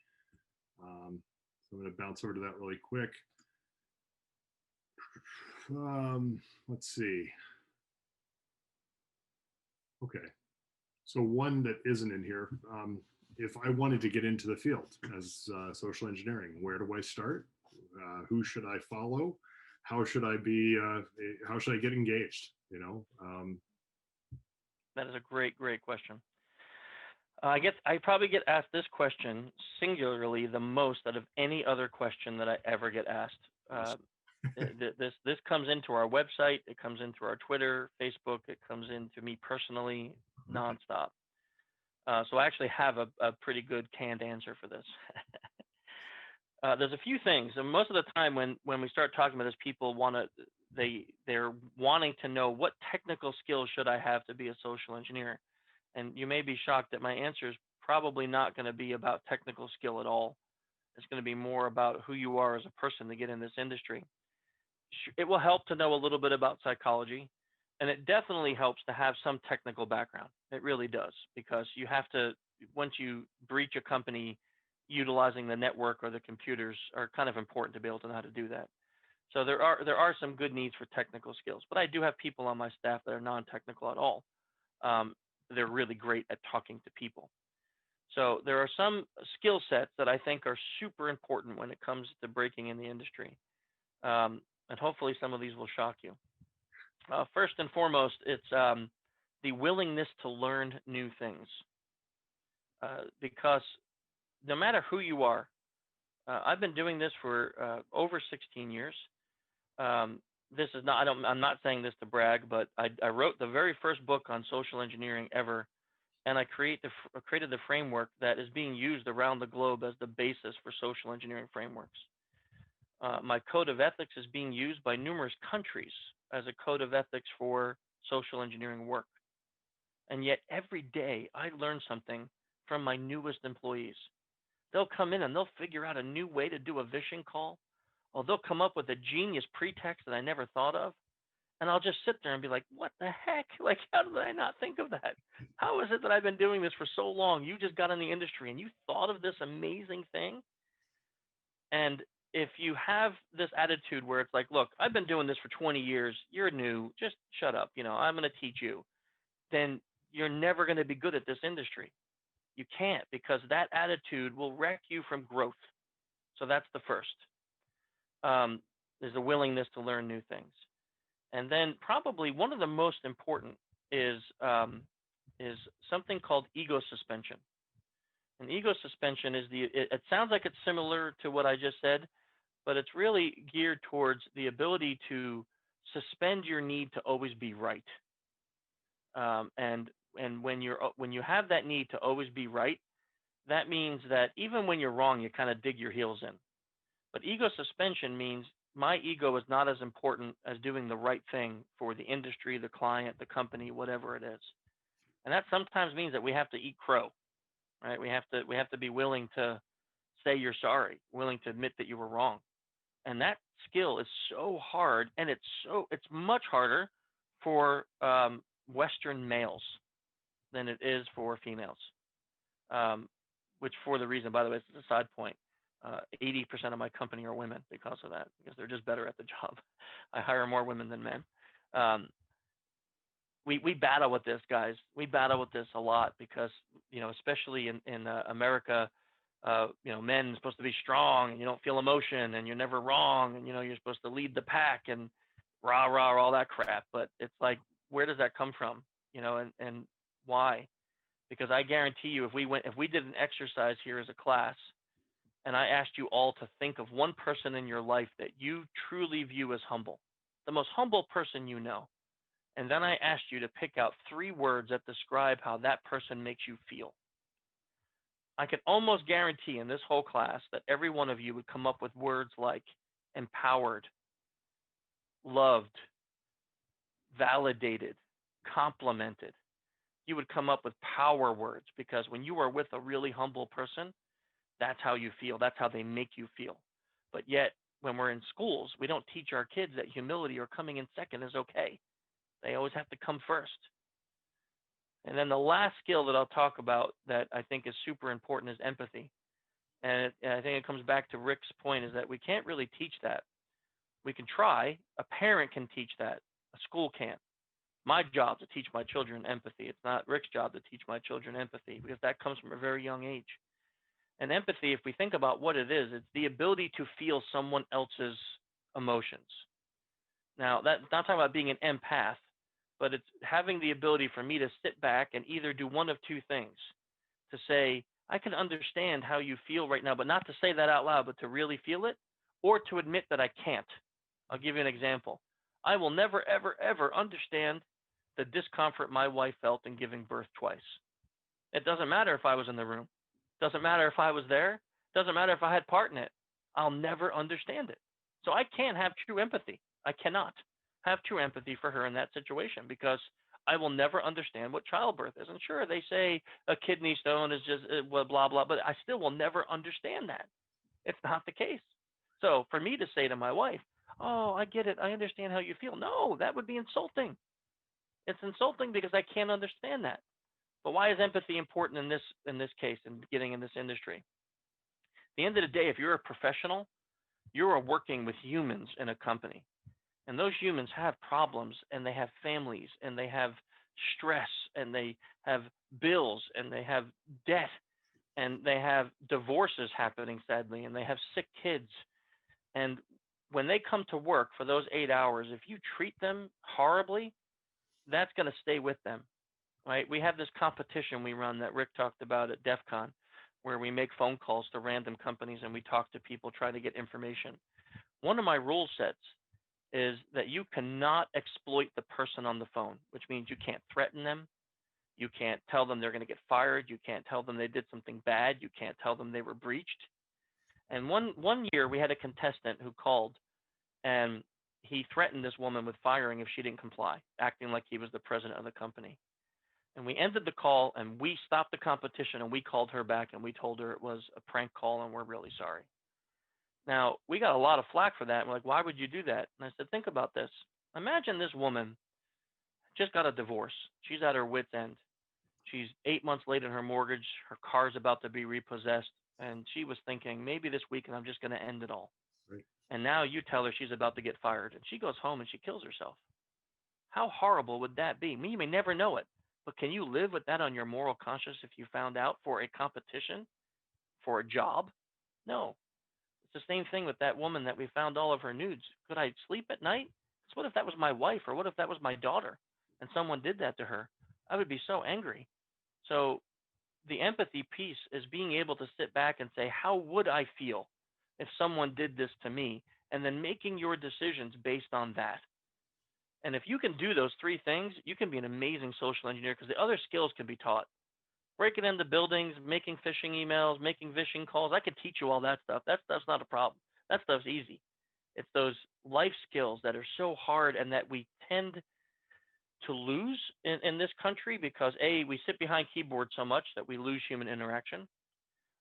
So I'm going to bounce over to that really quick. Let's see. Okay. So one that isn't in here, if I wanted to get into the field as social engineering, where do I start? Who should I follow? How should I be? How should I get engaged? That is a great question. I probably get asked this question singularly the most out of any other question that I ever get asked. This comes into our website, it comes into our Twitter, Facebook, it comes into me personally, nonstop. So I actually have a pretty good canned answer for this. There's a few things, and most of the time when we start talking about this, people they're wanting to know what technical skills should I have to be a social engineer. And you may be shocked that my answer is probably not going to be about technical skill at all. It's going to be more about who you are as a person to get in this industry. It will help to know a little bit about psychology, and it definitely helps to have some technical background. It really does, because you have to, once you breach a company, utilizing the network or the computers are kind of important to be able to know how to do that. So there are some good needs for technical skills, but I do have people on my staff that are non-technical at all. Um, they're really great at talking to people. So there are some skill sets that I think are super important when it comes to breaking in the industry. And hopefully some of these will shock you. First and foremost, it's the willingness to learn new things. Because no matter who you are, I've been doing this for over 16 years. This is not, I'm not saying this to brag, but I wrote the very first book on social engineering ever, and I created the framework that is being used around the globe as the basis for social engineering frameworks. My code of ethics is being used by numerous countries as a code of ethics for social engineering work. And yet every day I learn something from my newest employees. They'll come in and they'll figure out a new way to do a vishing call, or they'll come up with a genius pretext that I never thought of. And I'll just sit there and be like, what the heck? Like, how did I not think of that? How is it that I've been doing this for so long? You just got in the industry and you thought of this amazing thing. And if you have this attitude where it's like, look, I've been doing this for 20 years, you're new, just shut up, I'm going to teach you, then you're never going to be good at this industry. You can't, because that attitude will wreck you from growth. So that's the first. There's a willingness to learn new things. And then probably one of the most important is something called ego suspension. And ego suspension is it sounds like it's similar to what I just said, but it's really geared towards the ability to suspend your need to always be right. And when you have that need to always be right, that means that even when you're wrong, you kind of dig your heels in. But ego suspension means my ego is not as important as doing the right thing for the industry, the client, the company, whatever it is. And that sometimes means that we have to eat crow, right? We have to be willing to say you're sorry, willing to admit that you were wrong. And that skill is so hard, and it's much harder for Western males than it is for females. Which, for the reason, by the way, this is a side point. 80% of my company are women because of that, because they're just better at the job. I hire more women than men. We battle with this, guys. We battle with this a lot because, especially in America, men are supposed to be strong and you don't feel emotion and you're never wrong and, you're supposed to lead the pack and rah, rah, all that crap. But it's like, where does that come from? And why? Because I guarantee you, if we did an exercise here as a class, and I asked you all to think of one person in your life that you truly view as humble, the most humble person you know, and then I asked you to pick out 3 words that describe how that person makes you feel, I can almost guarantee in this whole class that every one of you would come up with words like empowered, loved, validated, complimented. You would come up with power words, because when you are with a really humble person, that's how you feel. That's how they make you feel. But yet, when we're in schools, we don't teach our kids that humility or coming in second is okay. They always have to come first. And then the last skill that I'll talk about that I think is super important is empathy. And I think it comes back to Rick's point, is that we can't really teach that. We can try. A parent can teach that. A school can't. My job to teach my children empathy. It's not Rick's job to teach my children empathy, because that comes from a very young age. And empathy, if we think about what it is, it's the ability to feel someone else's emotions. Now, that's not talking about being an empath, but it's having the ability for me to sit back and either do one of 2 things. To say, I can understand how you feel right now, but not to say that out loud, but to really feel it, or to admit that I can't. I'll give you an example. I will never, ever, ever understand the discomfort my wife felt in giving birth twice. It doesn't matter if I was in the room. Doesn't matter if I was there. Doesn't matter if I had part in it. I'll never understand it. So I can't have true empathy. I cannot have true empathy for her in that situation, because I will never understand what childbirth is. And sure, they say a kidney stone is just blah, blah, but I still will never understand that. It's not the case. So for me to say to my wife, oh, I get it, I understand how you feel. No, that would be insulting. It's insulting because I can't understand that. But why is empathy important in this case, in getting in this industry? the end of the day, if you're a professional, you are working with humans in a company. And those humans have problems and they have families and they have stress and they have bills and they have debt and they have divorces happening sadly and they have sick kids. And when they come to work for those 8 hours, if you treat them horribly, that's going to stay with them, right? We have this competition we run that Rick talked about at DEF CON, where we make phone calls to random companies and we talk to people, try to get information. One of my rule sets is that you cannot exploit the person on the phone, which means you can't threaten them. You can't tell them they're going to get fired. You can't tell them they did something bad. You can't tell them they were breached. And one year we had a contestant who called and he threatened this woman with firing if she didn't comply, acting like he was the president of the company. And we ended the call and we stopped the competition and we called her back and we told her it was a prank call and we're really sorry. Now, we got a lot of flack for that. We're like, why would you do that? And I said, think about this. Imagine this woman just got a divorce. She's at her wit's end. She's 8 months late in her mortgage. Her car's about to be repossessed. And she was thinking, maybe this weekend I'm just going to end it all. Right. And now you tell her she's about to get fired. And she goes home and she kills herself. How horrible would that be? You may never know it. But can you live with that on your moral conscience if you found out for a competition, for a job? No. It's the same thing with that woman that we found all of her nudes. Could I sleep at night? Because what if that was my wife or what if that was my daughter and someone did that to her? I would be so angry. So the empathy piece is being able to sit back and say, how would I feel if someone did this to me? And then making your decisions based on that. And if you can do those three things, you can be an amazing social engineer because the other skills can be taught. Breaking into buildings, making phishing emails, making phishing calls. I could teach you all that stuff. That stuff's not a problem. That stuff's easy. It's those life skills that are so hard and that we tend to lose in this country because A, we sit behind keyboards so much that we lose human interaction.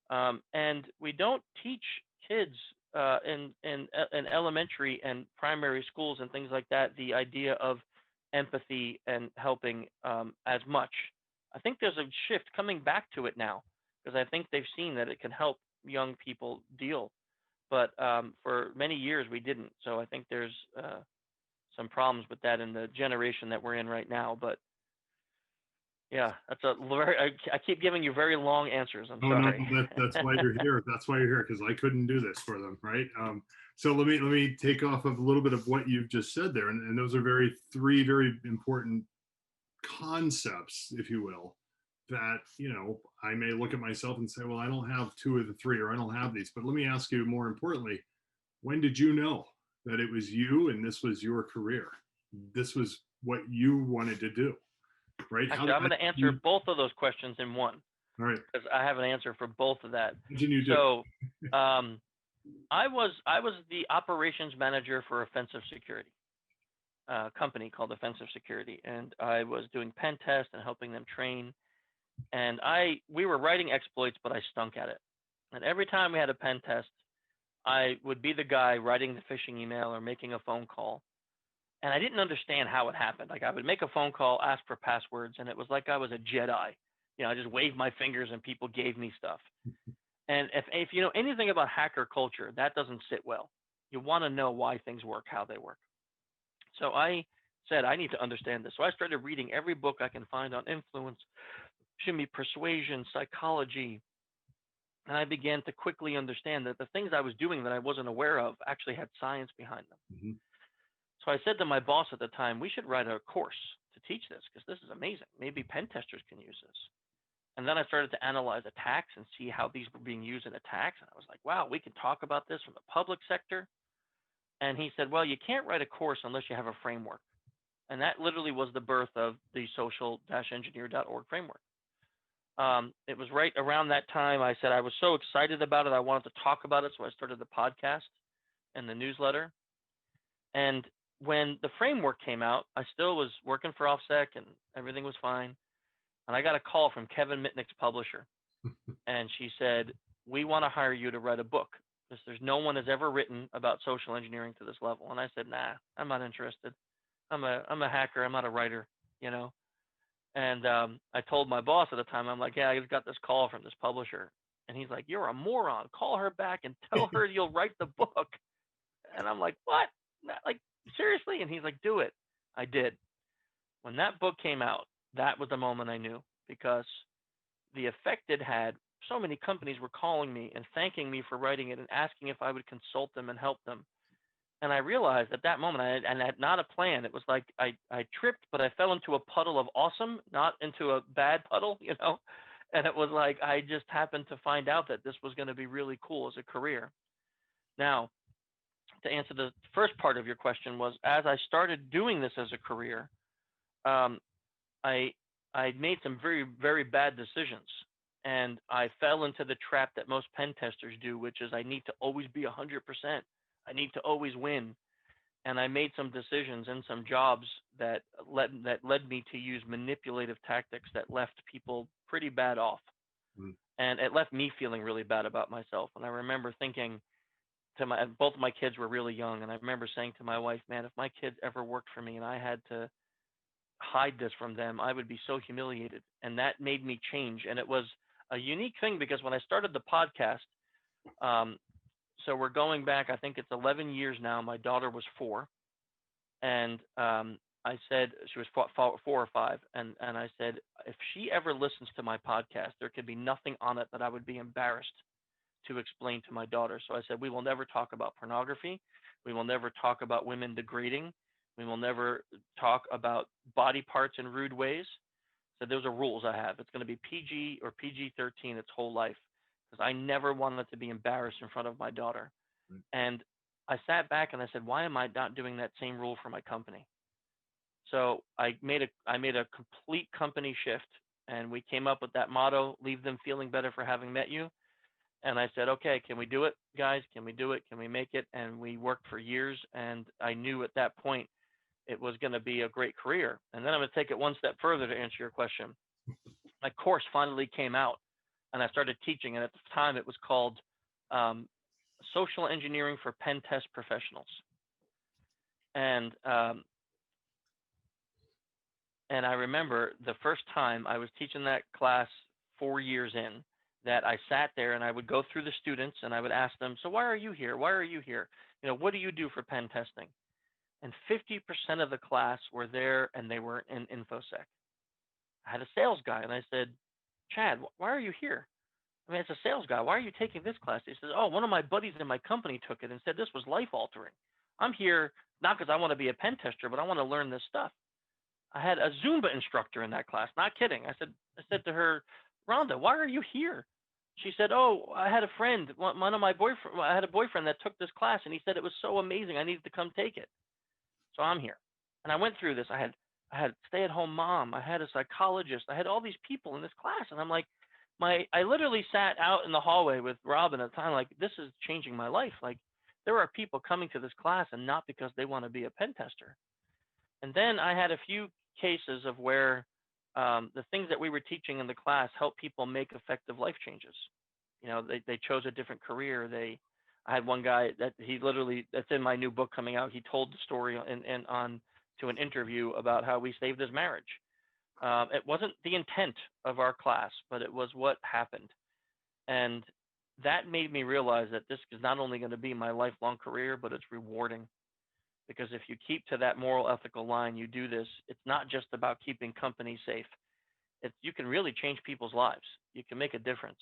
And we don't teach kids in elementary and primary schools and things like that the idea of empathy and helping as much. I think there's a shift coming back to it now because I think they've seen that it can help young people deal. But for many years we didn't. So I think there's some problems with that in the generation that we're in right now. But yeah, that's a very, I keep giving you very long answers. I'm sorry. No, that's why you're here. That's why you're here, because I couldn't do this for them, right? So let me take off of a little bit of what you've just said there, and those are three very important concepts, if you will, that I may look at myself and say, well, I don't have two of the three, or I don't have these. But let me ask you more importantly, when did you know that it was you and this was your career? This was what you wanted to do, right? Actually, I'm going to answer both of those questions in one. All right. Because I have an answer for both of that. What did you do? So I was the operations manager for offensive security, a company called Offensive Security. And I was doing pen tests and helping them train. And we were writing exploits, but I stunk at it. And every time we had a pen test, I would be the guy writing the phishing email or making a phone call. And I didn't understand how it happened. Like I would make a phone call, ask for passwords, and it was like I was a Jedi. I just waved my fingers and people gave me stuff. And if you know anything about hacker culture, that doesn't sit well. You want to know why things work, how they work. So I said, I need to understand this. So I started reading every book I can find on influence, persuasion, psychology. And I began to quickly understand that the things I was doing that I wasn't aware of actually had science behind them. Mm-hmm. So I said to my boss at the time, we should write a course to teach this because this is amazing. Maybe pen testers can use this. And then I started to analyze attacks and see how these were being used in attacks. And I was like, wow, we can talk about this from the public sector. And he said, well, you can't write a course unless you have a framework. And that literally was the birth of the social-engineer.org framework. It was right around that time I said I was so excited about it. I wanted to talk about it. So I started the podcast and the newsletter. And when the framework came out, I still was working for OffSec and everything was fine. And I got a call from Kevin Mitnick's publisher. And she said, we want to hire you to write a book because there's no one has ever written about social engineering to this level. And I said, nah, I'm not interested. I'm a hacker. I'm not a writer, And I told my boss at the time, I'm like, yeah, I just got this call from this publisher. And he's like, "You're a moron. Call her back and tell her you'll write the book." And I'm like, "What? Like, seriously?" And he's like, "Do it." I did. When that book came out, that was the moment I knew, because the effect it had, so many companies were calling me and thanking me for writing it and asking if I would consult them and help them. And I realized at that moment, I had not a plan. It was like I tripped, but I fell into a puddle of awesome, not into a bad puddle, you know? And it was like I just happened to find out that this was going to be really cool as a career. Now, to answer the first part of your question was, as I started doing this as a career, um, I I made some very, very bad decisions, and I fell into the trap that most pen testers do, which is I need to always be 100%. I need to always win. And I made some decisions and some jobs that led me to use manipulative tactics that left people pretty bad off. Mm. And it left me feeling really bad about myself. And I remember thinking to my both of my kids were really young, and I remember saying to my wife, "Man, if my kids ever worked for me and I had to hide this from them, I would be so humiliated." And that made me change. And it was a unique thing because when I started the podcast, um, so we're going back, I think it's 11 years now. My daughter was 4. And I said, she was 4 or 5. And I said, if she ever listens to my podcast, there could be nothing on it that I would be embarrassed to explain to my daughter. So I said, we will never talk about pornography. We will never talk about women degrading. We will never talk about body parts in rude ways. So those are rules I have. It's going to be PG or PG-13 its whole life, because I never wanted to be embarrassed in front of my daughter. Right. And I sat back and I said, why am I not doing that same rule for my company? So I made a complete company shift, and we came up with that motto: leave them feeling better for having met you. And I said, okay, can we do it, guys? Can we do it? Can we make it? And we worked for years, and I knew at that point it was going to be a great career. And then I'm going to take it one step further to answer your question. My course finally came out, and I started teaching. And at the time, it was called um, Social Engineering for Pen Test Professionals. And and I remember the first time I was teaching that class 4 years in, that I sat there and I would go through the students and I would ask them, so why are you here? Why are you here? You know, what do you do for pen testing? And 50% of the class were there and they were in InfoSec. I had a sales guy and I said, Chad, why are you here? I mean, it's a sales guy. Why are you taking this class? He says, oh, one of my buddies in my company took it and said this was life altering. I'm here not because I want to be a pen tester, but I want to learn this stuff. I had a Zumba instructor in that class. Not kidding. I said to her, Rhonda, why are you here? She said, oh, I had a friend, one of my boyfriend. I had a boyfriend that took this class, and he said it was so amazing. I needed to come take it. So I'm here. And I went through this. I had stay-at-home mom. I had a psychologist. I had all these people in this class, and I'm like, I literally sat out in the hallway with Robin at the time, like, this is changing my life. Like, there are people coming to this class, and not because they want to be a pen tester. And then I had a few cases of where the things that we were teaching in the class help people make effective life changes. You know, they chose a different career. I had one guy that he literally, that's in my new book coming out. He told the story and on to an interview about how we saved his marriage. It wasn't the intent of our class, but it was what happened. And that made me realize that this is not only going to be my lifelong career, but it's rewarding. Because if you keep to that moral ethical line, you do this, it's not just about keeping companies safe. You can really change people's lives. You can make a difference,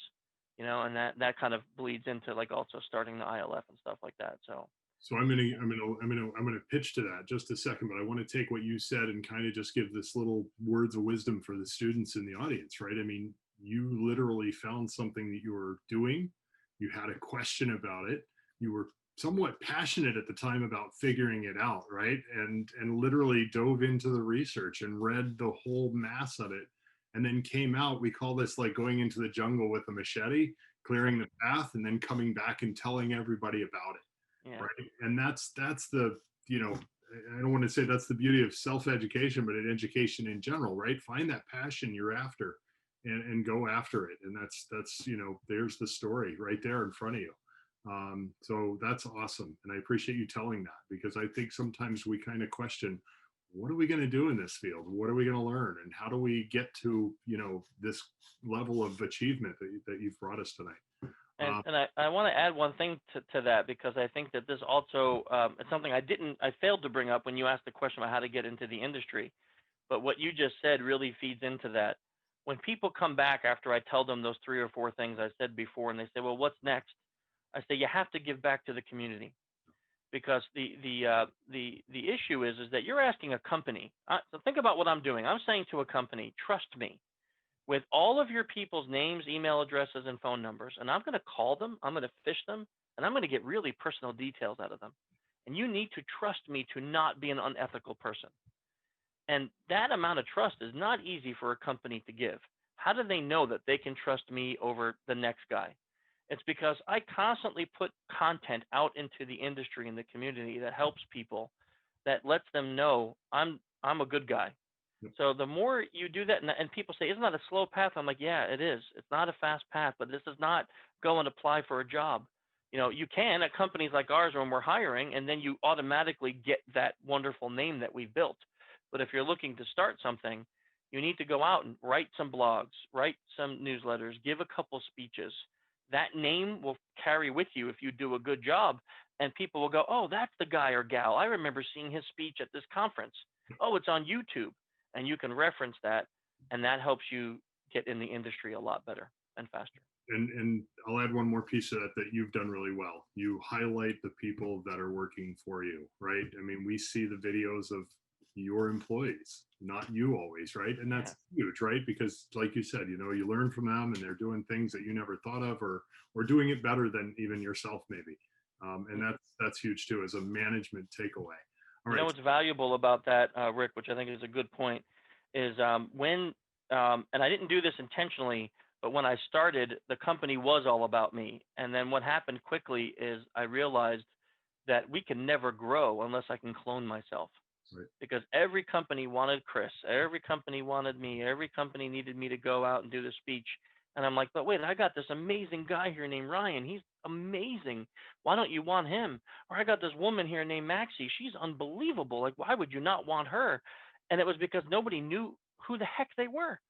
you know, and that kind of bleeds into like also starting the ILF and stuff like that. So So I'm gonna pitch to that just a second, but I want to take what you said and kind of just give this little words of wisdom for the students in the audience, right? I mean, you literally found something that you were doing, you had a question about it, you were somewhat passionate at the time about figuring it out, right? And literally dove into the research and read the whole mass of it, and then came out. We call this like going into the jungle with a machete, clearing the path, and then coming back and telling everybody about it. yeah, Right. And that's the, you know, I don't want to say that's the beauty of self-education, but in education in general, right? Find that passion you're after and go after it. And that's, you know, there's the story right there in front of you. So that's awesome. And I appreciate you telling that, because I think sometimes we kind of question, what are we going to do in this field? What are we going to learn? And how do we get to, you know, this level of achievement that you've brought us tonight? I want to add one thing to that, because I think that this also it's something I failed to bring up when you asked the question about how to get into the industry. But what you just said really feeds into that. When people come back after I tell them those 3 or 4 things I said before, and they say, "Well, what's next?" I say, "You have to give back to the community." Because the issue is that you're asking a company. So think about what I'm doing. I'm saying to a company, trust me, with all of your people's names, email addresses, and phone numbers, and I'm going to call them, I'm going to fish them, and I'm going to get really personal details out of them. And you need to trust me to not be an unethical person. And that amount of trust is not easy for a company to give. How do they know that they can trust me over the next guy? It's because I constantly put content out into the industry and the community that helps people, that lets them know I'm a good guy. Yep. So the more you do that, and people say, "Isn't that a slow path?" I'm like, "Yeah, it is. It's not a fast path, but this is not go and apply for a job. You can at companies like ours when we're hiring, and then you automatically get that wonderful name that we've built. But if you're looking to start something, you need to go out and write some blogs, write some newsletters, give a couple speeches. That name will carry with you if you do a good job, and people will go, "Oh, that's the guy or gal. I remember seeing his speech at this conference. Oh, it's on YouTube." And you can reference that, and that helps you get in the industry a lot better and faster. And I'll add one more piece of that you've done really well. You highlight the people that are working for you, right? I mean, we see the videos of your employees, not you always, right? And that's huge, right? Because like you said, you learn from them, and they're doing things that you never thought of, or doing it better than even yourself maybe. And that's huge too, as a management takeaway. All right. What's valuable about that, Rick, which I think is a good point, is when, and I didn't do this intentionally, but when I started, the company was all about me. And then what happened quickly is I realized that we can never grow unless I can clone myself. Right. Because every company wanted Chris, every company wanted me, every company needed me to go out and do the speech. And I'm like, "But wait, I got this amazing guy here named Ryan. He's amazing. Why don't you want him?" Or, "I got this woman here named Maxie. She's unbelievable. Like, why would you not want her?" And it was because nobody knew who the heck they were.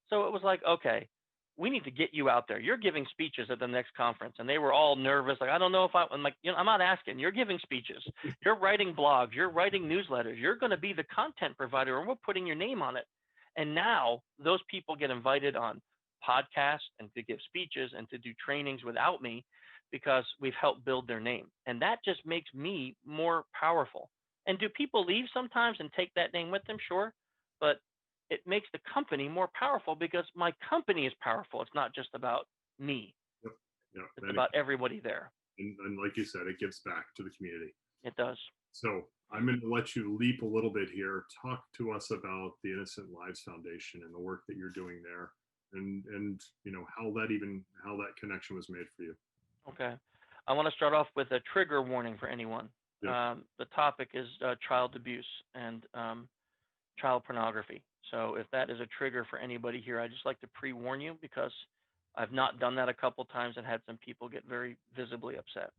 So it was like, "Okay, we need to get you out there. You're giving speeches at the next conference." And they were all nervous. Like, "I don't know if I'm like, I'm not asking. You're giving speeches. You're writing blogs. You're writing newsletters. You're going to be the content provider, and we're putting your name on it." And now those people get invited on podcasts and to give speeches and to do trainings without me, because we've helped build their name. And that just makes me more powerful. And do people leave sometimes and take that name with them? Sure. But it makes the company more powerful because my company is powerful. It's not just about me. Yep. Yep. It's about everybody there. And like you said, it gives back to the community. It does. So I'm going to let you leap a little bit here. Talk to us about the Innocent Lives Foundation and the work that you're doing there, and how that connection was made for you. Okay. I want to start off with a trigger warning for anyone. Yeah. The topic is child abuse and child pornography. So if that is a trigger for anybody here, I just like to pre-warn you, because I've not done that a couple times and had some people get very visibly upset.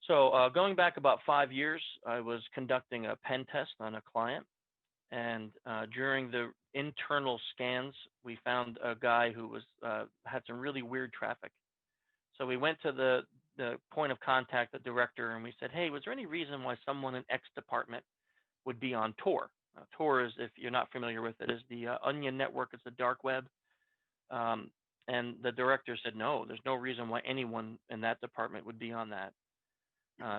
So going back about 5 years, I was conducting a pen test on a client. And during the internal scans, we found a guy who was had some really weird traffic. So we went to the point of contact, the director, and we said, "Hey, was there any reason why someone in X department would be on Tor?" Tor is, if you're not familiar with it, is the Onion network. It's the dark web. And the director said, "No, there's no reason why anyone in that department would be on that."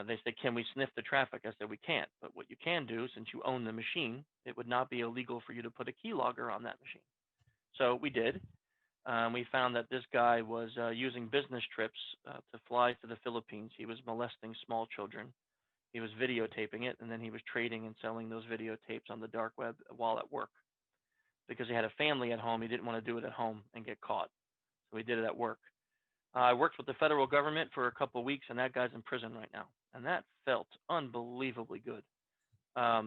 They said, "Can we sniff the traffic?" I said, "We can't, but what you can do, since you own the machine, it would not be illegal for you to put a keylogger on that machine." So we did. We found that this guy was using business trips to fly to the Philippines. He was molesting small children. He was videotaping it, and then he was trading and selling those videotapes on the dark web while at work. Because he had a family at home, he didn't want to do it at home and get caught. So he did it at work. I worked with the federal government for a couple of weeks, and that guy's in prison right now. And that felt unbelievably good. Up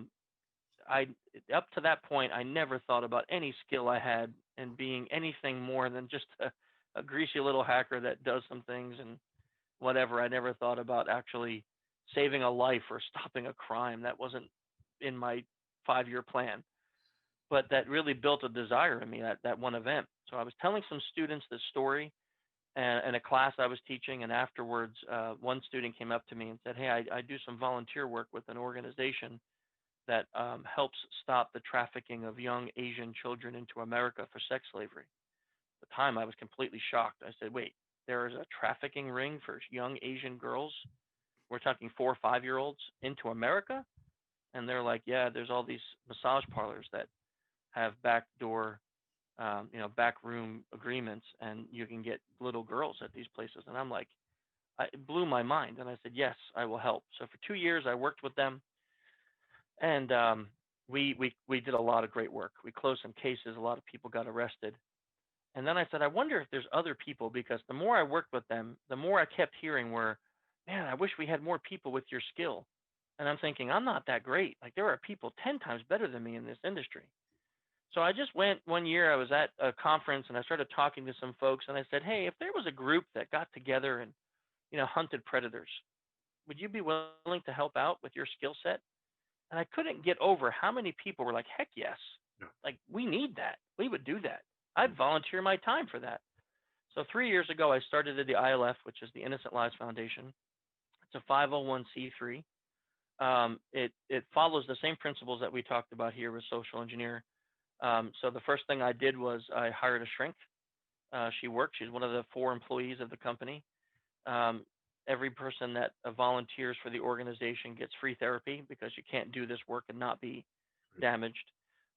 to that point, I never thought about any skill I had in being anything more than just a greasy little hacker that does some things and whatever. I never thought about actually saving a life or stopping a crime. That wasn't in my 5-year plan. But that really built a desire in me, that one event. So I was telling some students this story, and a class I was teaching. And afterwards, one student came up to me and said, "Hey, I do some volunteer work with an organization that helps stop the trafficking of young Asian children into America for sex slavery." At the time, I was completely shocked. I said, "Wait, there is a trafficking ring for young Asian girls? We're talking 4 or 5 year olds into America?" And they're like, "Yeah, there's all these massage parlors that have backdoor, backroom agreements, and you can get little girls at these places." And I'm like, it blew my mind. And I said, "Yes, I will help." So for 2 years, I worked with them, and we did a lot of great work. We closed some cases. A lot of people got arrested. And then I said, I wonder if there's other people, because the more I worked with them, the more I kept hearing were, "Man, I wish we had more people with your skill." And I'm thinking, I'm not that great. Like, there are people 10 times better than me in this industry. So I just went one year. I was at a conference and I started talking to some folks, and I said, "Hey, if there was a group that got together and, hunted predators, would you be willing to help out with your skill set?" And I couldn't get over how many people were like, "Heck yes. Yeah. Like, we need that. We would do that. I'd volunteer my time for that." So 3 years ago, I started at the ILF, which is the Innocent Lives Foundation. It's a 501c3. It follows the same principles that we talked about here with Social Engineer. So the first thing I did was I hired a shrink. She's one of the 4 employees of the company. Um, every person that volunteers for the organization gets free therapy, because you can't do this work and not be damaged.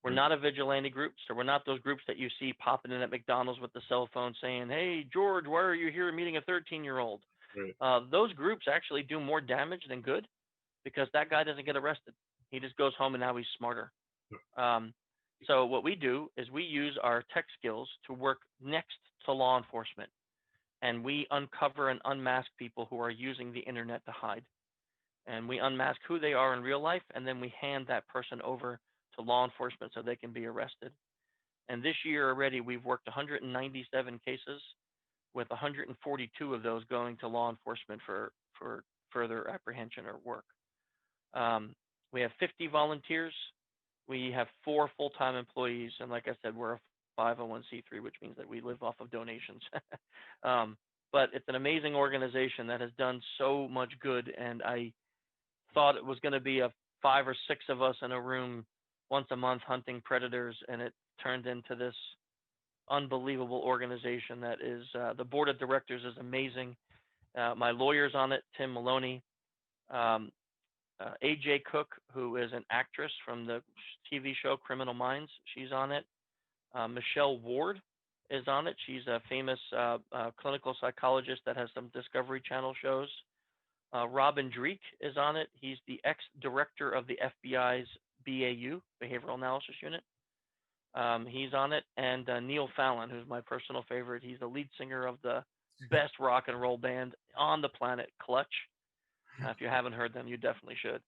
We're Right. not a vigilante group, so we're not those groups that you see popping in at McDonald's with the cell phone saying, "Hey, George, why are you here meeting a 13-year-old?" Right. Those groups actually do more damage than good, because that guy doesn't get arrested. He just goes home and now he's smarter. Yeah. Um, so what we do is we use our tech skills to work next to law enforcement, and we uncover and unmask people who are using the internet to hide. And we unmask who they are in real life, and then we hand that person over to law enforcement so they can be arrested. And this year already, we've worked 197 cases, with 142 of those going to law enforcement for further apprehension or work. We have 50 volunteers. We have 4 full-time employees, and like I said, we're a 501c3, which means that we live off of donations. um, but it's an amazing organization that has done so much good, and I thought it was going to be a 5 or 6 of us in a room once a month hunting predators, and it turned into this unbelievable organization that is, the board of directors is amazing. My lawyer's on it, Tim Maloney. Um, AJ Cook, who is an actress from the TV show Criminal Minds, she's on it. Michelle Ward is on it. She's a famous clinical psychologist that has some Discovery Channel shows. Robin Dreek is on it. He's the ex-director of the FBI's BAU, Behavioral Analysis Unit. He's on it. And Neil Fallon, who's my personal favorite. He's the lead singer of the best rock and roll band on the planet, Clutch. If you haven't heard them, you definitely should.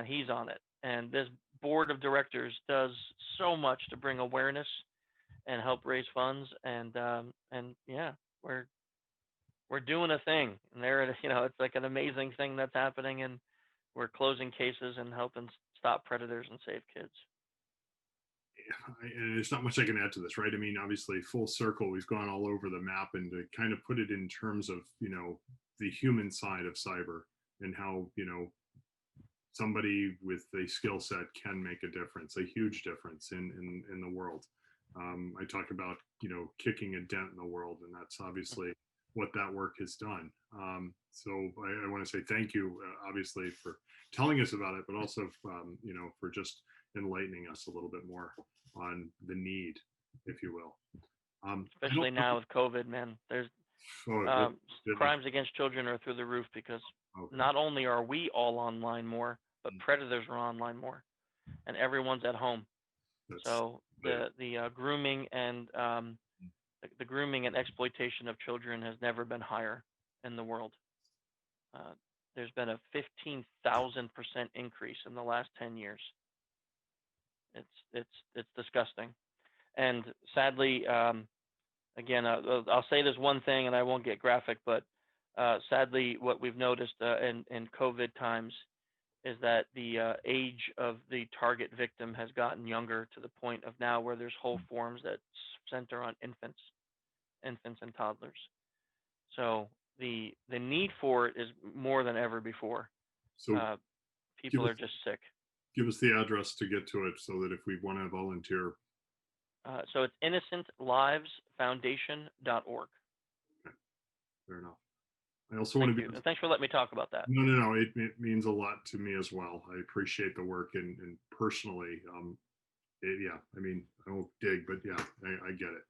He's on it. And this board of directors does so much to bring awareness and help raise funds. And yeah, we're doing a thing. And it's like an amazing thing that's happening. And we're closing cases and helping stop predators and save kids. And there's not much I can add to this, right? I mean, obviously, full circle, we've gone all over the map, and to kind of put it in terms of, the human side of cyber, and how, somebody with a skill set can make a difference, a huge difference in the world. I talk about, kicking a dent in the world, and that's obviously what that work has done. So I want to say thank you, obviously, for telling us about it, but also, for just enlightening us a little bit more on the need, if you will. Especially now with COVID, man. There's crimes against children are through the roof, because not only are we all online more, but predators are online more, and everyone's at home. So the grooming and the grooming and exploitation of children has never been higher in the world. There's been a 15,000% increase in the last 10 years. It's disgusting, and sadly, again, I'll say this one thing, and I won't get graphic, but sadly, what we've noticed in COVID times is that the age of the target victim has gotten younger, to the point of now where there's whole forums that center on infants and toddlers. So the need for it is more than ever before. So Uh, give People us are just sick. give us the address to get to it so that if we want to volunteer. So it's innocentlivesfoundation.org. Okay, fair enough. I also want Thank to be you. And thanks for letting me talk about that. no. It means a lot to me as well. I appreciate the work and personally, yeah. I mean, I won't dig, but yeah, I get it.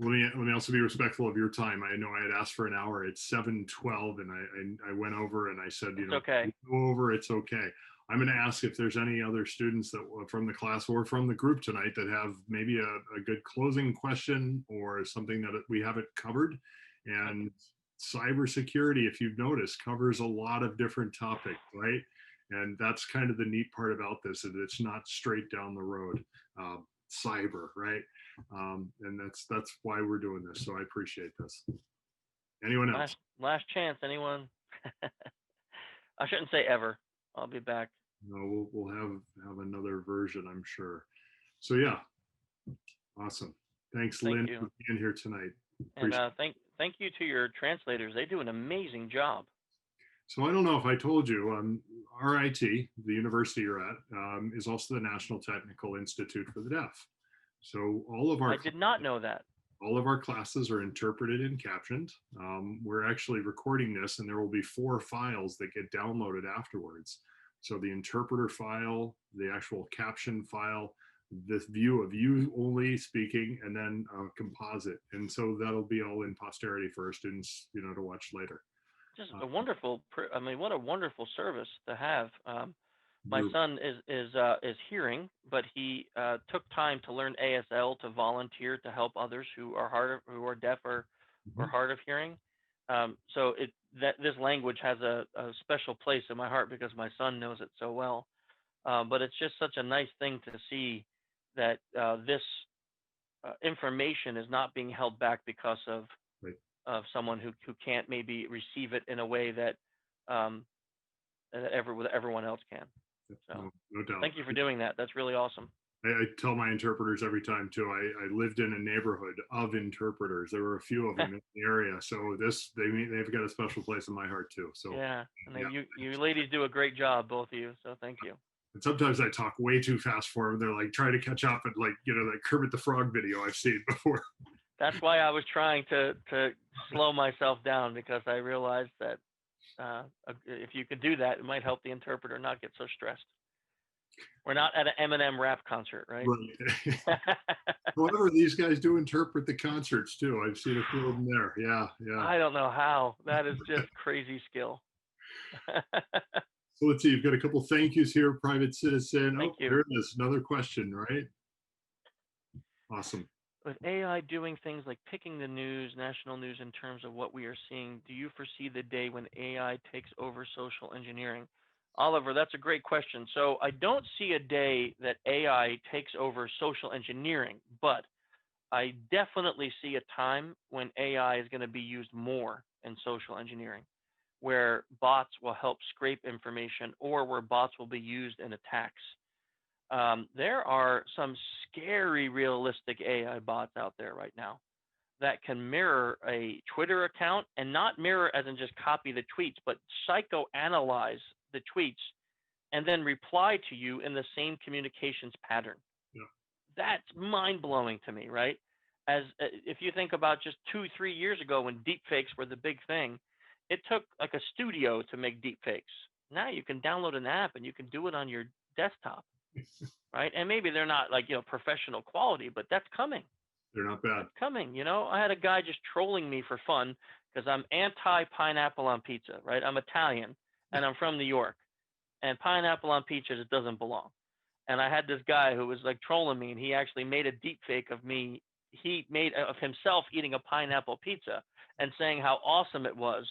Let me also be respectful of your time. I know I had asked for an hour. It's 7:12, and I went over and I said, It's okay. go over. It's okay. I'm going to ask if there's any other students that from the class or from the group tonight that have maybe a good closing question or something that we haven't covered. And cybersecurity, if you've noticed, covers a lot of different topics, right? And that's kind of the neat part about this, is it's not straight down the road. Cyber, right? And that's why we're doing this. So I appreciate this. Anyone else? Last chance. Anyone? I shouldn't say ever. I'll be back. No, we'll have another version, I'm sure. So yeah, awesome. Thanks, Thank Lynn, you. for being here tonight. And thank you to your translators. They do an amazing job. So I don't know if I told you, RIT, the university you're at, is also the National Technical Institute for the Deaf. So I did not know that. All of our classes are interpreted and captioned. We're actually recording this, and there will be 4 files that get downloaded afterwards. So the interpreter file, the actual caption file, this view of you only speaking, and then a composite. And so that'll be all in posterity for our students, to watch later. Just a wonderful. I mean, what a wonderful service to have. My son is hearing, but he took time to learn ASL to volunteer to help others who are deaf or hard of hearing. So this language has a special place in my heart because my son knows it so well. But it's just such a nice thing to see that this information is not being held back because of Right. Someone who can't maybe receive it in a way that everyone else can. So no doubt. Thank you for doing that. That's really awesome. I tell my interpreters every time too. I lived in a neighborhood of interpreters. There were a few of them in the area, so they've got a special place in my heart too. So yeah, and you ladies do a great job, both of you. So thank you. And sometimes I talk way too fast for them. They're like trying to catch up, and that Kermit the Frog video I've seen before. That's why I was trying to slow myself down, because I realized that if you could do that, it might help the interpreter not get so stressed. We're not at an Eminem rap concert, right? Right. However, these guys do interpret the concerts too. I've seen a few of them there. Yeah. I don't know how. That is just crazy skill. So let's see. You've got a couple thank yous here, private citizen. Thank you. There it is. Another question, right? Awesome. With AI doing things like picking the news, national news, in terms of what we are seeing, do you foresee the day when AI takes over social engineering? Oliver, that's a great question. So I don't see a day that AI takes over social engineering, but I definitely see a time when AI is going to be used more in social engineering, where bots will help scrape information or where bots will be used in attacks. There are some scary realistic AI bots out there right now that can mirror a Twitter account, and not mirror as in just copy the tweets, but psychoanalyze the tweets and then reply to you in the same communications pattern. Yeah. That's mind-blowing to me, right? As if you think about just 2-3 years ago when deepfakes were the big thing, it took like a studio to make deepfakes. Now you can download an app and you can do it on your desktop, right? And maybe they're not like, professional quality, but that's coming. They're not bad. That's coming. I had a guy just trolling me for fun because I'm anti-pineapple on pizza, right? I'm Italian and I'm from New York, and pineapple on pizza just doesn't belong. And I had this guy who was like trolling me, and he actually made a deep fake of me. He made of himself eating a pineapple pizza and saying how awesome it was,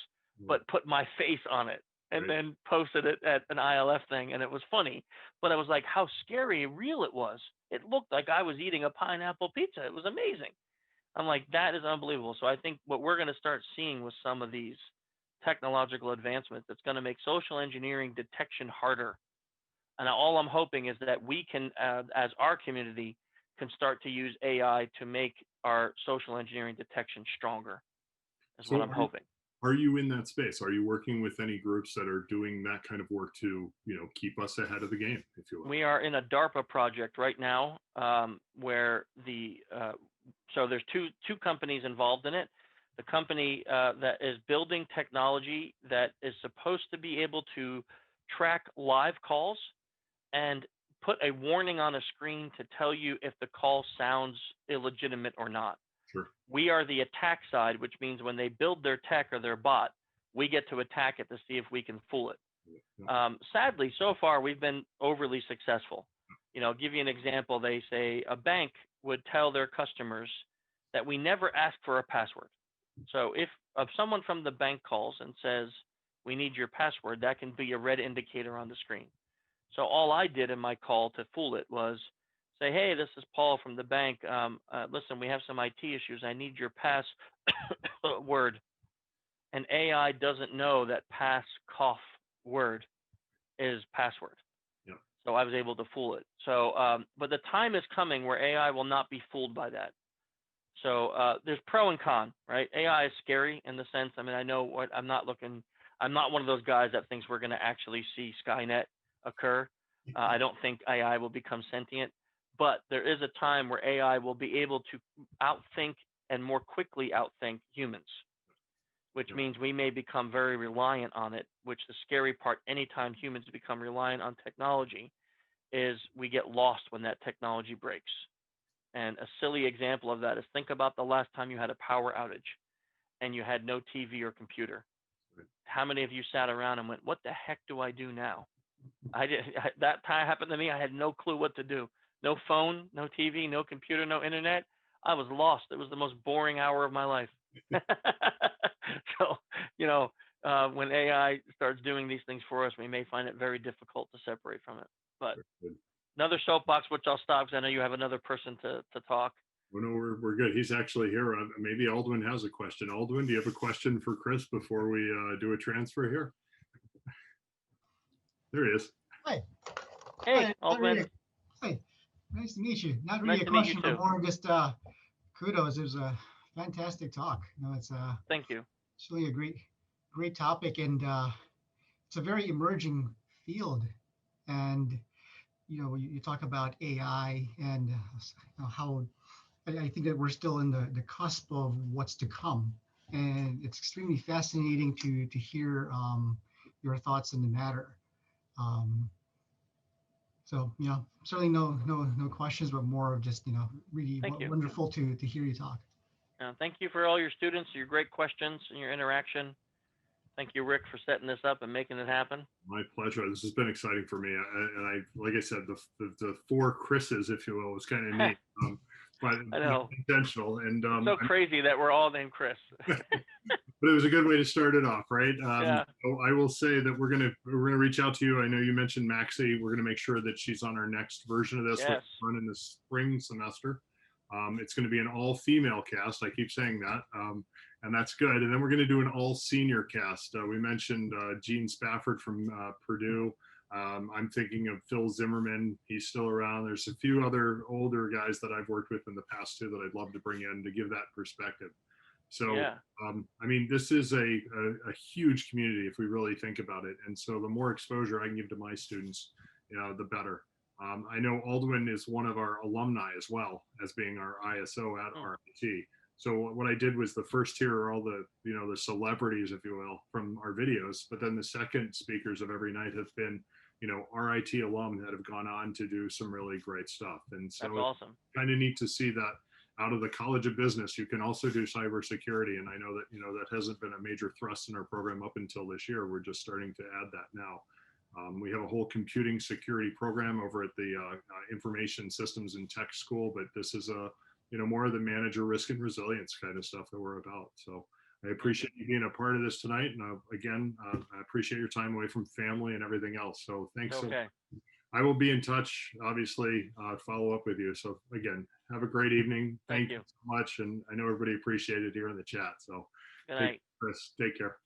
but put my face on it and then posted it at an ILF thing. And it was funny, but I was like, how scary real it was. It looked like I was eating a pineapple pizza. It was amazing. I'm like, that is unbelievable. So I think what we're going to start seeing with some of these technological advancements, that's going to make social engineering detection harder. And all I'm hoping is that we can, as our community, can start to use AI to make our social engineering detection stronger. That's what I'm hoping. Are you in that space? Are you working with any groups that are doing that kind of work to, keep us ahead of the game, if you will? We are in a DARPA project right now, where so there's two companies involved in it. The company that is building technology that is supposed to be able to track live calls and put a warning on a screen to tell you if the call sounds illegitimate or not. Sure. We are the attack side, which means when they build their tech or their bot, we get to attack it to see if we can fool it. Sadly, so far we've been overly successful. Give you an example. They say a bank would tell their customers that we never ask for a password. So if someone from the bank calls and says, we need your password, that can be a red indicator on the screen. So all I did in my call to fool it was say, hey, this is Paul from the bank. Listen, we have some IT issues. I need your password. And AI doesn't know that word is password. Yep. So I was able to fool it. So, but the time is coming where AI will not be fooled by that. So there's pro and con, right? AI is scary in the sense, I know what I'm not one of those guys that thinks we're going to actually see Skynet occur. I don't think AI will become sentient, but there is a time where AI will be able to outthink and more quickly outthink humans, which means we may become very reliant on it, which the scary part, anytime humans become reliant on technology, is we get lost when that technology breaks. And a silly example of that is think about the last time you had a power outage and you had no TV or computer. Right. How many of you sat around and went, what the heck do I do now? That time happened to me. I had no clue what to do. No phone, no TV, no computer, no internet. I was lost. It was the most boring hour of my life. So, when AI starts doing these things for us, we may find it very difficult to separate from it. But another soapbox, which I'll stop because I know you have another person to talk. Well, no, we're good. He's actually here. Maybe Aldwin has a question. Aldwin, do you have a question for Chris before we do a transfer here? There he is. Hi. Hey, Hi, Aldwin. Hi. Nice to meet you. Not Nice really a to meet you question, but too. more just kudos. It was a fantastic talk. Thank you. It's really a great topic, and it's a very emerging field. And you talk about AI and how I think that we're still in the cusp of what's to come, and it's extremely fascinating to hear your thoughts in the matter. So certainly no questions, but more of just really wonderful to hear you talk. Thank you for all your students, your great questions and your interaction. Thank you, Rick, for setting this up and making it happen. My pleasure. This has been exciting for me. And like I said, the four Chris's, if you will, was kind of neat. But I know. intentional. And it's so crazy that we're all named Chris. But it was a good way to start it off, right? Yeah. So I will say that we're gonna reach out to you. I know you mentioned Maxie. We're gonna make sure that she's on our next version of this. Yes. We're running the spring semester. It's going to be an all-female cast. I keep saying that, and that's good. And then we're going to do an all-senior cast. We mentioned Gene Spafford from Purdue. I'm thinking of Phil Zimmerman. He's still around. There's a few other older guys that I've worked with in the past too that I'd love to bring in to give that perspective. So, yeah. This is a huge community if we really think about it. And so the more exposure I can give to my students, the better. I know Aldwin is one of our alumni as well as being our ISO at RIT. So what I did was the first tier are all the, the celebrities, if you will, from our videos. But then the second speakers of every night have been, RIT alum that have gone on to do some really great stuff. And so that's awesome. Kind of neat to see that out of the College of Business, you can also do cybersecurity. And I know that, that hasn't been a major thrust in our program up until this year. We're just starting to add that now. We have a whole computing security program over at the Information Systems and Tech School, but this is more of the manager risk and resilience kind of stuff that we're about. So I appreciate you being a part of this tonight. And again, I appreciate your time away from family and everything else. So thanks. Okay. I will be in touch, obviously, follow up with you. So again, have a great evening. Thank you so much. And I know everybody appreciated it here in the chat. So good night. Chris, take care.